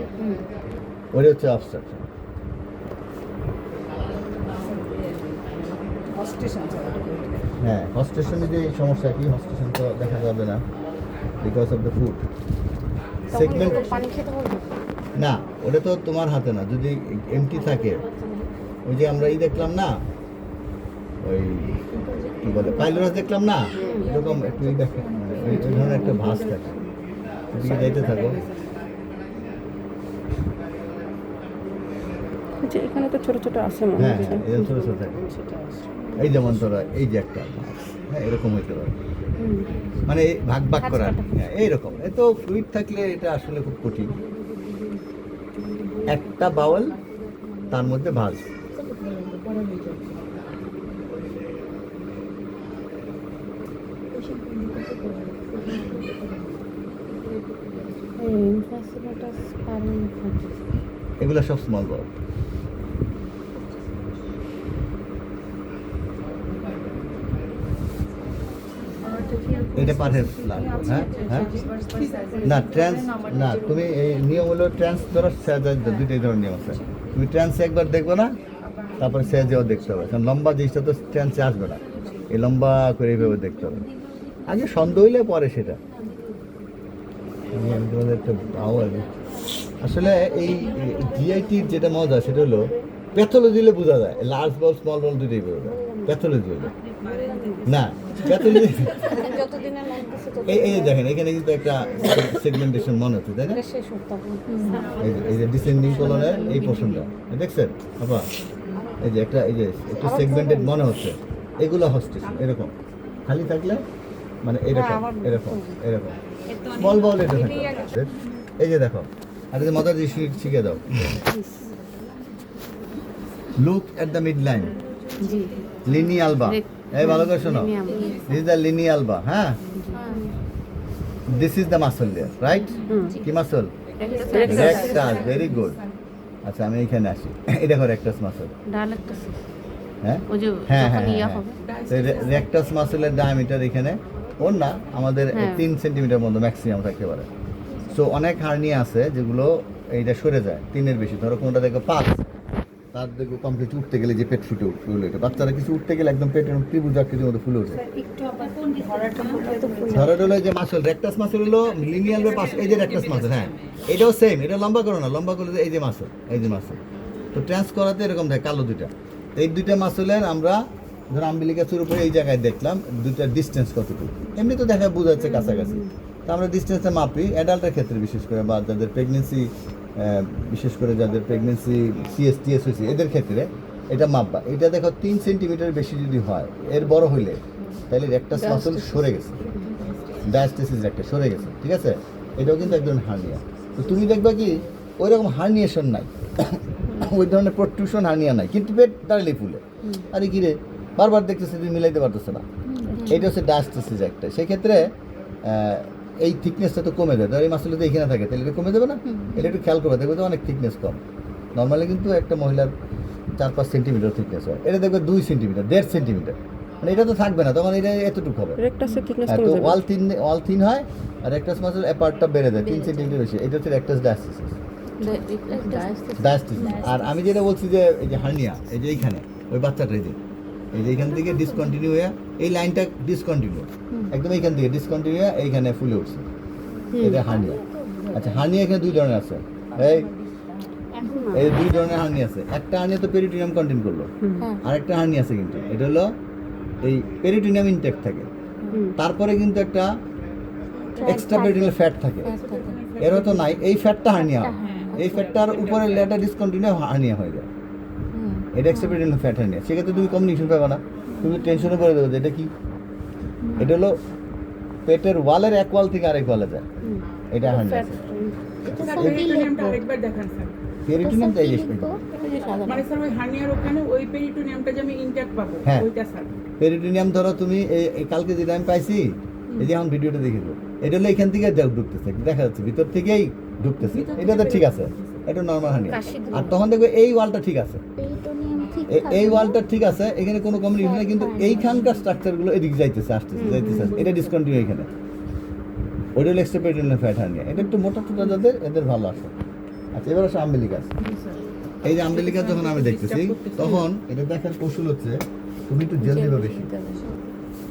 ওইটা হচ্ছে অবস্ট্রাকশন। হ্যাঁ, হস্টেশনে যে সমস্যা কি, হস্টেশন তো দেখা যাবে না because of the food segment. পানি খেতে পারবো না, ওটা তো তোমার হাতে না, যদি এমটি থাকে। ওই যে আমরা দেখলাম না, ওই কি বলে পাইলোরাস দেখলাম না, এরকম একটু দেখে ওই ধরনের একটা ভাস থাকে, ওদিকে যাইতে থাকো। যে এখানে তো ছোট ছোট আছে মনে হ্যাঁ, হচ্ছে। এরকম ছোটো ছোটো থাকে। এই যেমন তোরা এই যে একটা ভাস, হ্যাঁ এরকম হইতে পারে, মানে এই ভাগ ভাগ করা, হ্যাঁ এইরকম। এ তো ফ্লুইড থাকলে এটা আসলে খুব কঠিন। একটা বাউল, তার মধ্যে ভাজ। এগুলো সব স্মল বাউল। এটা পারহেজ লাগবে। হ্যাঁ হ্যাঁ, না ট্রান্স না, তুমি এই নিয়ম হলো ট্রান্স ধরো সেজাজ, দুইটাই ধরনের নিয়ম আছে। তুমি ট্রান্সে একবার দেখবে না, তারপরে সেজেও দেখতে হবে, কারণ লম্বা জিনিসটা তো ট্রান্সে আসবে না, এই লম্বা করে এইভাবে দেখতে হবে। আগে সন্দেহ হইলে পরে সেটা। আমি তোমাদের একটা বাউল, আসলে এই জিআইটির যেটা মজা সেটা হলো প্যাথোলজিলে বোঝা যায়, লার্জ বল স্মল বল দুটোই বোঝা যায় প্যাথোলজি হলো না। প্যাথোলজি যতদিনের লাগতেছে এই যে দেখেন এখানে কিন্তু একটা সেগমেন্টেশন মনে হচ্ছে, তাই না? শেষ হোক তখন। এই যে ডিসেন্ডিং কলনের এই পোর্শনটা দেখছেন আপা, এই যে একটা এই যে একটু সেগমেন্টেড মনে হচ্ছে, এগুলো হস্টেশন এরকম খালি থাকলে মানে এরকম এরকম এরকম স্মল বল এটা থাকে। এই যে দেখো, আর এই যে মজার জিনিস শিখে দাও, look at the mid line, জি লিনিয়াল বা, এই ভালো করে শোনো, Lineal. This is the lineal বা, হ্যাঁ this is the muscle there, right? কি মাসল? Rectus, very good. আচ্ছা আমি এখানে আসি, এই দেখো রেক্টাস মাসল, ডায়ালেক্টাস হ্যাঁ ওই যে হ্যাঁ যখন হ্যাঁ ইয়া হ্যাঁ, হবে রেক্টাস মাসলের ডায়ামিটার এখানে ওর না আমাদের হ্যাঁ। 3 সেন্টিমিটার মতো ম্যাক্সিমাম থাকতে পারে। সো অনেক হার্নিয়া আছে যেগুলো এইটা সরে যায় 3-এর বেশি, ধরো কোনটা দেখো 5, তার দেখো কমপ্লিট উঠতে গেলে যে পেট ফুটে ফুলে ওঠে, বাচ্চারা কিছু উঠতে গেলে একদম পেটের ত্রিভুজ আকৃতির মতো ফুলে ওঠে। ধরো হলো যে মাসল, রেক্টাস মাসল হলো লিনিয়াল বা পাশ, এই যে রেক্টাস মাসল, হ্যাঁ এটাও সেম, এটা লম্বা করো না, লম্বা করলে এই যে মাসল, এই যে মাসল। তো ট্রান্স করাতে এরকম থাকে কালো দুইটা, এই দুইটা মাসলের আমরা ধরো আম্বিলিকাসের উপরে এই জায়গায় দেখলাম দুইটার ডিস্টেন্স কতটুকু, এমনি তো দেখা বোঝা যাচ্ছে কাছাকাছি, তো আমরা ডিস্টেন্সটা মাপি অ্যাডাল্টের ক্ষেত্রে বিশেষ করে, বা যাদের প্রেগনেন্সি, বিশেষ করে যাদের প্রেগনেন্সি সিএসটিএস হয়েছে এদের ক্ষেত্রে এটা মাপবা। এটা দেখো 3 সেন্টিমিটার বেশি যদি হয়, এর বড় হইলে তাহলে রেক্টাস মাসল সরে গেছে, ডায়াস্টেসিস একটা সরে গেছে, ঠিক আছে? এটাও কিন্তু একজন হার্নিয়া। তো তুমি দেখবা কি ওই রকম হার্নিয়েশন নাই, ওই ধরনের প্রোট্রুশন হার্নিয়া নাই, কিন্তু পেট দাঁড়ালে ফুলে, আরে কি রে বারবার দেখতেছে তুমি মিলাইতে পারতেছে না, এইটা হচ্ছে ডায়াস্টেসিস একটা। সেক্ষেত্রে এই থিকনেসটা তো কমে যায়, ধর এই মাসলে তো এইখানে থাকে, তাহলে এটা কমে যাবে না? এটা একটু খেয়াল করবে, দেখবে তো অনেক থিকনেস কম। নর্মালি কিন্তু একটা মহিলার 4-5 সেন্টিমিটার থিকনেস হয়, এটা দেখবে 2 সেন্টিমিটার, 1.5 সেন্টিমিটার, মানে এটা তো থাকবে না, তখন এটা এতটুকু হবে। রেক্টাসের থিকনেস হ্যাঁ, কমে তো যাবে। ওয়াল থিন হয়, আর রেক্টাস মাসল অ্যাপার্টটা বেড়ে যায় 3 সেন্টিমিটার বেশি, এটা হচ্ছে রেক্টাস ডায়াস্টেসিস। ডায়াস্টেসিস। আর আমি যেটা বলছি যে এই যে হার্নিয়া, এই যে এইখানে ওই বাচ্চাটা এই যে এইখান থেকে ডিসকন্টিনিউ হয়ে এই লাইনটা ডিসকন্টিনিউ, একদম এইখান থেকে ডিসকন্টিনিউ হয়ে এইখানে ফুলে উঠছে, এটা হার্নিয়া। আচ্ছা হার্নিয়া এখানে 2 ধরনের আছে, এই 2 ধরনের হার্নিয়া আছে। একটা হার্নিয়া তো পেরিটোনিয়াম কন্টেইন করলো, আর একটা হার্নিয়া আছে কিন্তু এটা হলো এই পেরিটোনিয়াম ইনটেক্ট থাকে, তারপরে কিন্তু একটা এক্সট্রা পেরিটোনিয়াল ফ্যাট থাকে, এরও তো নাই, এই ফ্যাটটা হার্নিয়া, এই ফ্যাটটার উপরে লেয়ারটা ডিসকন্টিনিউ হার্নিয়া হয়ে যায়, এটা এক্সট্রা পেরিটোনিয়াল ফ্যাট হার্নিয়া। সেক্ষেত্রে তুমি কমিউনিকেশন পাবে না, তুমি টেনশনে পড়ে দেবে যে এটা কি, এটা হলো পেটের ওয়ালের এক ওয়াল থেকে আরেক ওয়ালে যায়, এটা হার্নিয়া। পেরিটোনিয়ামটা আরেকবার দেখান স্যার। পেরিটোনিয়াম তো এই যে মানে স্যার ওই হার্নিয়ার ওখানে ওই পেরিটোনিয়ামটা যে আমি ইনট্যাক্ট পাবো, হ্যাঁ। ওইটা স্যার। পেরিটোনিয়াম ধরো তুমি এই কালকে যেটা আমি পাইছি, এই যে এখন ভিডিওটা দেখেছো, এটা হলো এখান থেকে ঢুকতেছে, দেখা যাচ্ছে ভিতর থেকেই ঢুকতেছে, এটা তো ঠিক আছে, এটা নর্মাল হার্নিয়া। আর তখন দেখবে এই ওয়ালটা ঠিক আছে, পেরিটোনিয়াম ঠিক এই ওয়ালটা ঠিক আছে, এখানে কোনো কমিউনিকেশন নেই, কিন্তু এইখানকার স্ট্রাকচারগুলো এদিকে যাইতেছে আসতেছে যাইতেছে, এটা ডিসকন্টিনিউ এখানে। ওটা হলো এক্সট্রাপেরিটোনিয়াল ফ্যাট হার্নিয়া। এটা একটু মোটা টোটা যাদের, এদের ভালো আসে। আচ্ছা, এবার আসে আম্বিলিকাস। এই যে আম্বিলিকাস যখন আমি দেখতেছি, তখন এটা দেখার কৌশল হচ্ছে তুমি একটু জেল দিবে বেশি,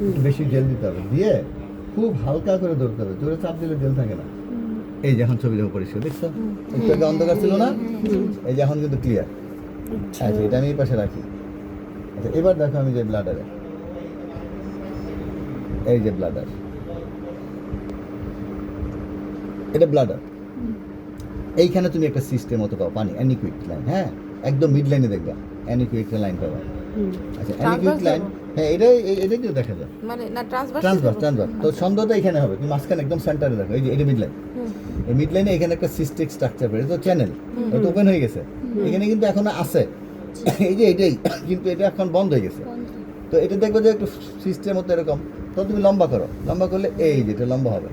একটু বেশি জেল দিতে হবে, দিয়ে খুব হালকা করে ধরতে হবে, জোরে চাপ দিলে জেল থাকে না। এই যে এখন ছবি দেখো পরিষ্কার, দেখছো একটু আগে অন্ধকার ছিল না, এই যে এখন কিন্তু ক্লিয়ার। আচ্ছা, এটা আমি এই পাশে রাখি। আচ্ছা, এবার দেখো আমি যে ব্লাডারে, এই যে ব্লাডার, এটা ব্লাডার। এইখানে তুমি একটা সিস্টেম মতো পাও, পানি অ্যানিকুইক লাইন, হ্যাঁ একদম মিড লাইনে দেখবা অ্যানিকুইক লাইন পাবা। আচ্ছা, অ্যানিকুইক লাইন, হ্যাঁ এটাই তো দেখা যায়, মানে না ট্রান্সভার্স ট্রান্সভার্স। তো সন্দেহটা এখানে হবে, তুমি মাঝখানে একদম সেন্টারে দেখো, এই যে এটা মিড লাইন। এই মিড লাইনে এখানে একটা সিস্টেক স্ট্রাকচার পেয়ে, তো চ্যানেল এটা ওপেন হয়ে গেছে, এখানে কিন্তু এখনো আছে, এই যে এটাই, কিন্তু এটা এখন বন্ধ হয়ে গেছে। তো এটা দেখবে যে একটু সিস্টেম মতো এরকম, তো তুমি লম্বা করো, লম্বা করলে এই যেটা লম্বা হবে,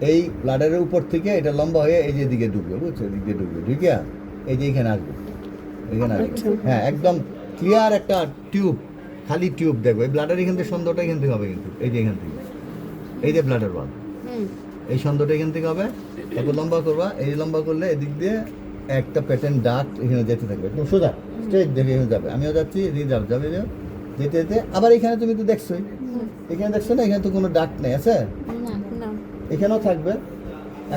এই ব্লাডারের উপর থেকে এটা লম্বা হয়ে এই যে দিকে ঢুকবে, বুঝছো, এদিক দিয়ে ঢুকবে, ঢুকে এই যে এখানে আসবে, এখানে আসবে। হ্যাঁ, একদম ক্লিয়ার একটা টিউব, খালি টিউব দেখবে। এই ব্লাডার এখান থেকে সন্দেহটা এখান থেকে হবে, কিন্তু এই যে এখান থেকে, এই যে ব্লাডার ওয়াল, এই সন্দেহটা এখান থেকে হবে। তারপর লম্বা করবা, এই লম্বা করলে এদিক দিয়ে একটা প্যাটার্ন ডাক্ট এখানে যেতে থাকবে, একদম সোজা স্ট্রেট দেখে এখানে যাবে। আমিও যাচ্ছি, এদিকে যাবে, যেতে যেতে আবার এখানে তুমি তো দেখছোই, এখানে দেখছো না, এখানে তো কোনো ডাক্ট নেই, আছে না এখানেও থাকবে।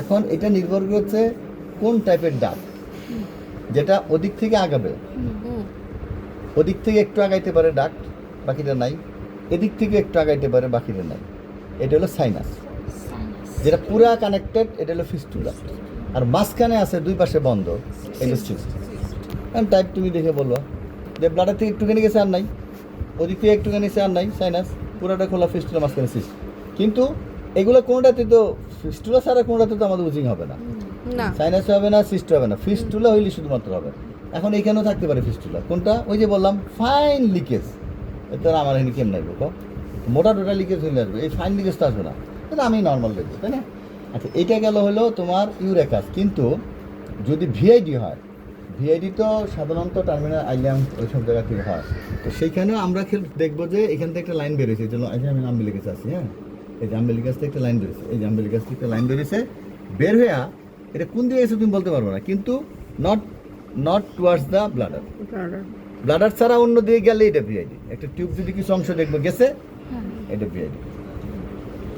এখন এটা নির্ভর করছে কোন টাইপের ডাক, যেটা ওদিক থেকে আগাবে, ওদিক থেকে একটু আগাইতে পারে ডাক, বাকিটা নাই, এদিক থেকে একটু আগাইতে পারে, বাকিটা নাই। এটা হলো সাইনাস, যেটা পুরা কানেক্টেড, এটা হলো ফিস্টুলা। আর মাঝখানে আছে দুই পাশে বন্ধ, এটা সিস্ট। টাইপ তুমি দেখে বলবো যে ব্লাডার থেকে একটুখানি গেছে আর নাই, ওদিক থেকে একটুখানি গেছে আর নাই, সাইনাস পুরাটা খোলা, ফিস্টুলা মাঝখানে সিস্ট। কিন্তু এগুলো কোনোটাতে তো ফিস্টুলা ছাড়া কোনোটাতে তো আমাদের উজিং হবে না, সাইনাস হবে না, সিস্ট হবে না, ফিস্টুলা হইলে শুধুমাত্র হবে। এখন এইখানেও থাকতে পারে ফিস্টুলা, কোনটা, ওই যে বললাম ফাইন লিকেজ, এটা আমার এখানে কেমন লাগবে, মোটা টোটা লিকেজ হলে আসবে, এই ফাইন লিকেজ তো আসবে না, এটা আমি নর্মাল দেখবো, তাই না? আচ্ছা, এটা গেল হলো তোমার ইউরেকাস। কিন্তু যদি ভিআইডি হয়, ভিআইডি তো সাধারণত টার্মিনাল আইল্যান্ড ওইসব জায়গা থেকে হয়, তো সেইখানেও আমরা দেখবো যে এখান থেকে একটা লাইন বেরোয়েছে, এই জন্য আমি আম্বিলিকাস আছি, হ্যাঁ এই যে আম্বিলিকাস থেকে একটা লাইন বেরোছে, এই যে আম্বিলিকাস থেকে একটা লাইন বেরিয়েছে, বের হয়ে এটা কোন দিকে গেছে তুমি বলতে পারবো না, কিন্তু not towards the bladder. Bladder ছাড়া অন্য দিকে গেলে এটা ভিআইডি। একটা টিউব যদি কিছু অংশ দেখবো গেছে, এটা ভিআইডি।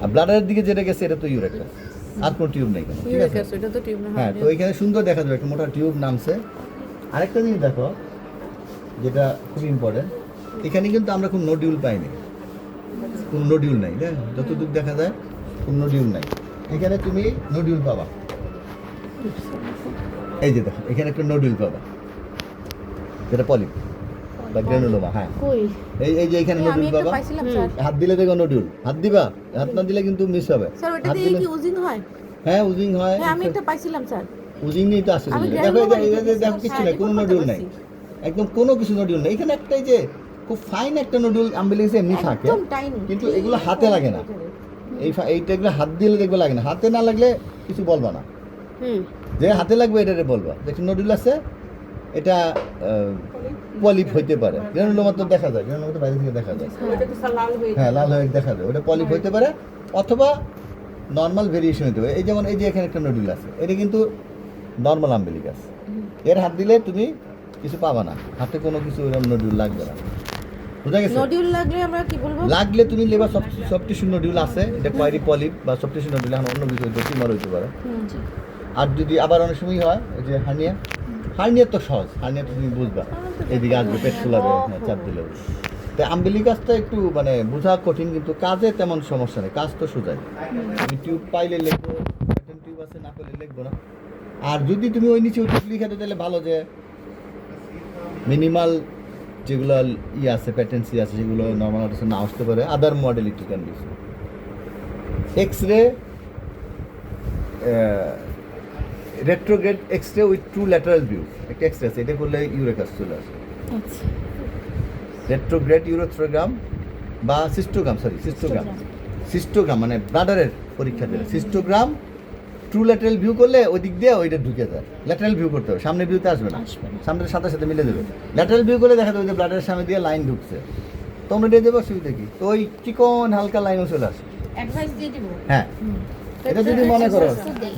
আর ব্লাডারের দিকে যেটা গেছে এটা তো ইউরেকাস, আর কোনো টিউব নেই, ঠিক আছে? এটা তো টিউব না, হ্যাঁ, তো এখানে সুন্দর দেখা যাবে একটা মোটা টিউব নামছে। আরেকটা জিনিস দেখো, যেটা খুব ইম্পর্টেন্ট, এখানে কিন্তু আমরা কোনো নোডিউল পাইনি, কোনো নোডিউল নাই, হ্যাঁ যতদূর দেখা যায় কোনো নোডিউল নাই। এখানে তুমি নোডিউল পাবা, এই যে দেখো এখানে একটা নোডিউল পাবা, যেটা পলিপ বা গ্রানুলোমা। হ্যাঁ, এই যে এখানে নোডিউল পাবা, হাত দিলে দেখো নোডিউল, হাত দিবা, হাত না দিলে কিন্তু মিস হবে। স্যার ওটা হাত দিয়ে দিলে কি উজিং হয়? হ্যাঁ উজিং হয়, হ্যাঁ আমি একটা পাইছিলাম স্যার, উজিং নিয়ে তো আসছে। দেখো কিছু নাই, কোনো নোডিউল নাই, একদম কোনো কিছু নোডিউল নেই। এখানে একটাই যে খুব ফাইন একটা নোডিউল আম্বিলিকাসে এমনি থাকে, কিন্তু এগুলো হাতে লাগে না। এইটা এগুলো হাত দিলে দেখবে লাগে না, হাতে না লাগলে কিছু বলবা না, যে হাতে লাগবে এটারে বলবা দেখুন নোডিউল আছে, এটা পলিপ হইতে পারে। গ্রানুলোমা তো দেখা যায়, গ্রানুলোমা তো বাইরে থেকে দেখা যায়, ওটা তো স্যার লাল হয়ে হ্যাঁ লাল হয়ে দেখা যায়, ওটা পলিপ হইতে পারে, অথবা নর্মাল ভেরিয়েশন হতে পারে। এই যেমন এই যে এখানে একটা নোডিউল আছে, এটা কিন্তু নর্মাল আম্বিলিকাস, এর হাত দিলে তুমি কিছু পাবা না, হাতে কোনো কিছু এরকম নোডিউল লাগবে না, বুঝা গেছে? নোডিউল লাগলে আমরা কি বলবো? লাগলে তুমি লেবা সফট টিস্যু নোডিউল আছে, এটা কোয়ারি পলিপ বা সফট টিস্যু নোডিউল, এখন অন্য কিছু হইতে টিউমার হইতে পারে। আর যদি আবার অনেক সময় হয় এই যে হার্নিয়া, হার্নিয়া তো সহজ, হার্নিয়া তো তুমি বুঝবা, এইদিকে আসবে, পেট ফুলাবে, চাপ দিলে। তাই আম্বিলিকাসটা একটু মানে বোঝা কঠিন, কিন্তু কাজে তেমন সমস্যা নেই, কাজ তো সোজাই। তুমি টিউব পাইলে লিখবো, টিউব আছে না পেলে লিখবো না। আর যদি তুমি ওই নিচে ওইটুকু লিখে তাহলে ভালো, যে মিনিমাল যেগুলো আছে প্যাটেন্সি আছে, সেগুলো নর্মাল অটোসে না আসতে পারে, other modality can be. X-ray, retrograde x-ray with true lateral view, একটা এক্স-রে আছে, এটা করলে ইউরেকাস চলে আসে। রেট্রোগ্রেড ইউরোথ্রোগ্রাম বা সিস্টোগ্রাম মানে ব্লাডারের পরীক্ষা দিলে সিস্টোগ্রাম, ট্রু ল্যাটারাল ভিউ করলে ওই দিক দিয়ে ওইটা ঢুকে যায়। ল্যাটারাল ভিউ করতে হবে, সামনে ভিউতে আসবে না, সামনের সাথে সাথে মিলে দেবে। ল্যাটারাল ভিউ করলে দেখা যাবে যে ব্লাডারের সামনে দিয়ে লাইন ঢুকছে, তোমরা দিয়ে দেবো, অসুবিধা কি? তো ওই চিকন হালকা লাইনও চলে আসে। অ্যাডভাইস দিয়ে দিব। হ্যাঁ, এটা যদি মনে করো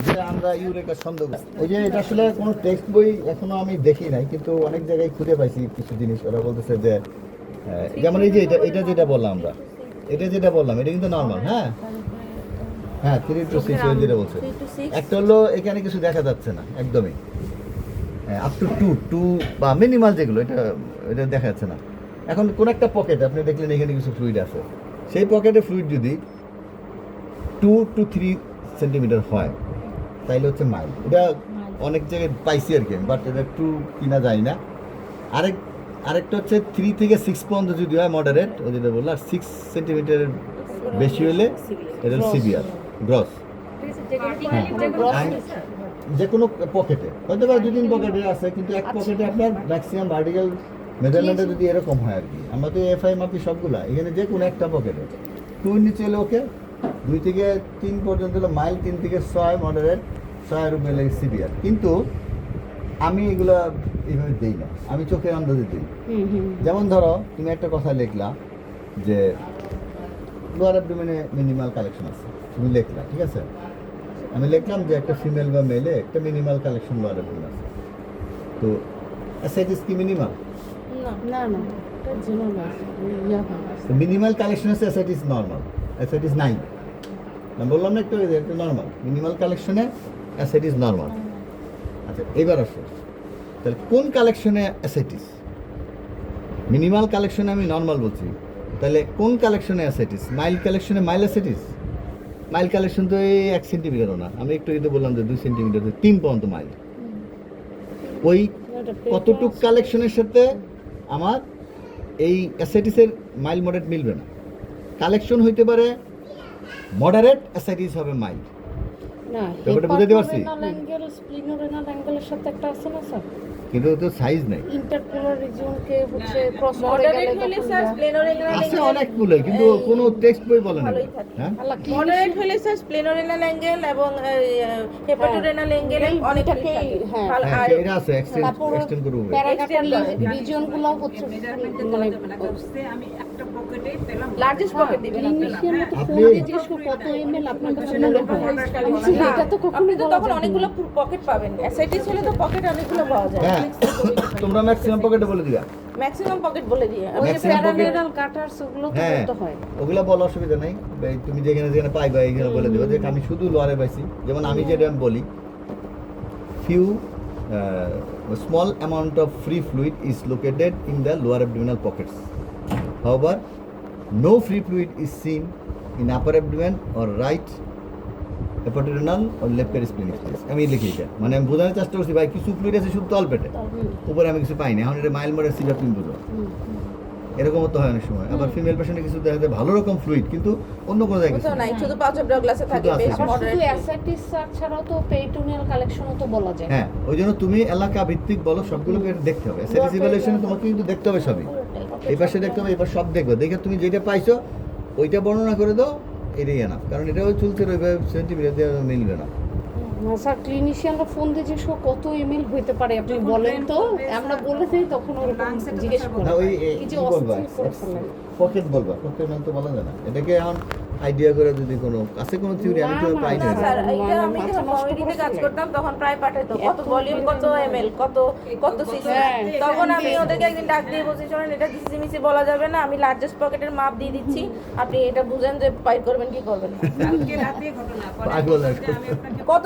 যে আমরা ইউরেকা সন্দেহ, ওই যে এটা আসলে কোনো টেক্সট বই এখনো আমি দেখি নাই, কিন্তু অনেক জায়গায় খুঁজে পাইছি কিছু জিনিস। ওরা বলতেছে যে যেমন এই যে এটা যেটা বললাম আমরা, এটা যেটা বললাম এটা কিন্তু নর্মাল। হ্যাঁ হ্যাঁ 3 to 6 ওই যেটা বলছে। একটা হলো এখানে কিছু দেখা যাচ্ছে না একদমই, আপ টু 2 বা মিনিমাল যেগুলো এটা দেখা যাচ্ছে না। এখন কোন একটা পকেট আপনি দেখলেন এখানে কিছু ফ্লুইড আছে, সেই পকেটে ফ্লুইড যদি 2 to 3 সেন্টিমিটার হয় তাইলে হচ্ছে মাইল। এটা অনেক জায়গায় পাইছি আর কি, বাট এটা একটু কিনা যায় না। আরেকটা হচ্ছে 3 থেকে 6 পর্যন্ত যদি হয় মডারেট, ও যেটা বললো, আর 6 সেন্টিমিটারের বেশি হলে এটা সিভিয়ার গ্রস। যে কোনো পকেটে হয়তো বা 2-3 পকেটে আছে, কিন্তু এক পকেটে আপনার ম্যাক্সিমাম ভার্টিক্যাল মেজারমেন্টে যদি এরকম হয় আর কি, আমরা তো এফআই মাপি সবগুলা, এখানে যে কোনো একটা পকেটে 2 নিচে হলে ওকে, 2 থেকে 3 পর্যন্ত হলো মাইল, 3 থেকে 6 মডারেট, 6 এর উপরে সিভিয়ার। কিন্তু আমি এগুলা এইভাবে দিই না, আমি চোখের আন্দাজে দিই। যেমন ধরো তুমি একটা কথা লিখলা যে লোয়ার অ্যাবডোমেনে মিনিমাল কালেকশন আছে, তুমি লিখলা, ঠিক আছে, আমি লিখলাম যে একটা ফিমেল বা মেলে একটা মিনিমাল কালেকশন লোয়ার অ্যাবডোমেন আছে, তো অ্যাসাইটিস কি মিনিমাল? না না, এটা জেনারেল মিনিমাল কালেকশন আছে, অ্যাসাইটিস নর্মাল, অ্যাসাইটিস নাই। আমি বললাম না একটু আগে, একটা নর্মাল মিনিমাল কালেকশনে অ্যাসাইটিস নর্মাল। আচ্ছা এবার আসো, তাহলে কোন কালেকশনে অ্যাসাইটিস? মিনিমাল কালেকশনে আমি নর্মাল বলছি, তাহলে কোন কালেকশনে অ্যাসাইটিস? মাইল কালেকশনে মাইল অ্যাসাইটিস? মাইল কালেকশন তো এই 1 সেন্টিমিটারও না, আমি একটু এতে বললাম যে 2 সেন্টিমিটার 3 পর্যন্ত মাইল। ওই কতটুক কালেকশনের সাথে আমার এই অ্যাসাইটিসের মাইল মডারেট মিলবে না। কালেকশন হইতে পারে মডারেট, অ্যাসাইটিস হবে মাইল। না, ব্যাপারটা বুঝাতে পারছি? অ্যাঙ্গেল স্প্লিনোরেনাল অ্যাঙ্গেলের সাথে একটা আছে না স্যার, কিন্তু তো সাইজ নাই, ইন্টারকুলার রিজিয়নকে হচ্ছে ক্রস করে গেলে মডারেট হলে তখন স্যার স্প্লেনোরেনাল আছে অনেকগুলো, কিন্তু কোনো টেক্সট বই বলে না। হ্যাঁ আল্লাহ কি মডারেট হলে স্যার স্প্লেনোরেনাল অ্যাঙ্গেল এবং হেপাটোরেনাল অ্যাঙ্গেল অনেকটাকে হ্যাঁ। হ্যাঁ এটা আছে, এক্সটেন্ড করব। প্যারাকাটাল রিজিয়নগুলো হচ্ছে মানে আমি একটা পকেটে পেলাম লার্জেস্ট পকেট দিবেন আপনি। ক্লিনিশিয়ানরা তো ফোন আপনি- দিয়ে জিজ্ঞেস করে কত এমএল আপনার কাছে মনে হয় এটা তো কখনো আপনি তো তখন অনেকগুলো পকেট পাবেন। অ্যাসাইটিস হলে তো পকেট অনেকগুলো পাওয়া যায়। হ্যাঁ তোমরা ম্যাক্সিমাম পকেটে বলে দিবা। ম্যাক্সিমাম পকেট বলে দিয়ে ওই যে maximum pocket- প্যারালেরাল কাটারস ওগুলো তো হ্যাঁ বলতে হয়। ওগুলা বলা অসুবিধা নাই, এই তুমি যেখানে যেখানে পাইবা এইখানে বলে দেবো যে আমি শুধু লোয়ারে পাইছি। যেমন আমি যেটা আমি বলি, few small amount of free fluid is located in the lower abdominal pockets, however no free fluid is seen in upper abdomen or right hepatorenal or left perisplenic space. আমি লিখি এটা, মানে আমি বোঝানোর চেষ্টা করছি ভাই কিছু ফ্লুইড আছে শুধু তল পেটে, উপরে আমি কিছু পাইনি। এখন এটা মাইল মডারেট সিভিয়ার তুমি বুঝো, এরকমও তো হয় অনেক সময়। আবার ফিমেল পেশেন্টে কিছু দেখা যায় ভালো রকম ফ্লুইড, কিন্তু অন্য কোনো জায়গায় কিছু তো নেই। নাই, শুধু পাঁচ অফ গ্লাসে থাকে, শুধু আছে। বেশ আবার শুধু মডারেট। অ্যাসাইটিস ছাড়াও তো পেরিটোনিয়াল কালেকশনও তো বলা যায়। হ্যাঁ ওই জন্য তুমি এলাকা ভিত্তিক বলো, সবগুলোকে দেখতে হবে। অ্যাসাইটিস ইভালুয়েশনে তোমাকে কিন্তু দেখতে হবে সবই, এই পাশে দেখতে হবে, এই পাশে সব দেখবে, দেখে তুমি যেটা পাইছো ওইটা বর্ণনা করে দাও, এটাই না। কারণ এটা ওই চুলছে ওইভাবে সেন্টিমিটার দিয়ে মিলবে না। স্যার ক্লিনিশিয়ানরা ফোন দিয়ে জিজ্ঞেস করে কত এমএল হইতে পারে আপনি বলেন তো, আমরা বলে দিই তখন ওরকম জিজ্ঞেস করি। না ওই কি যে কি বলবা, অস্থির করে ফেলে। পকেট বলবা, পকেট তো বলা যায় না। এটাকে এখন আইডিয়া করে যদি কোনো আছে কোনো থিওরি, আমি তো না, পাই না। না, স্যার এটা আমি মাথা যখন নষ্ট কমিউনিটিতে করে কাজ ফেলে। করতাম তখন প্রায় পাঠাতো কত ভলিউম, কত এমএল, কত সিসি। হ্যাঁ। তখন আমি ওদেরকে একদিন ডাক দিয়ে বলছি, শোনেন এটা সিসি বলা যাবে না, আমি লার্জেস্ট পকেটের মাপ দিয়ে দিচ্ছি, আপনি এটা বুঝেন যে পাইপ করবেন কি করবেন না। কালকে রাতে ঘটনা পাগল আর কত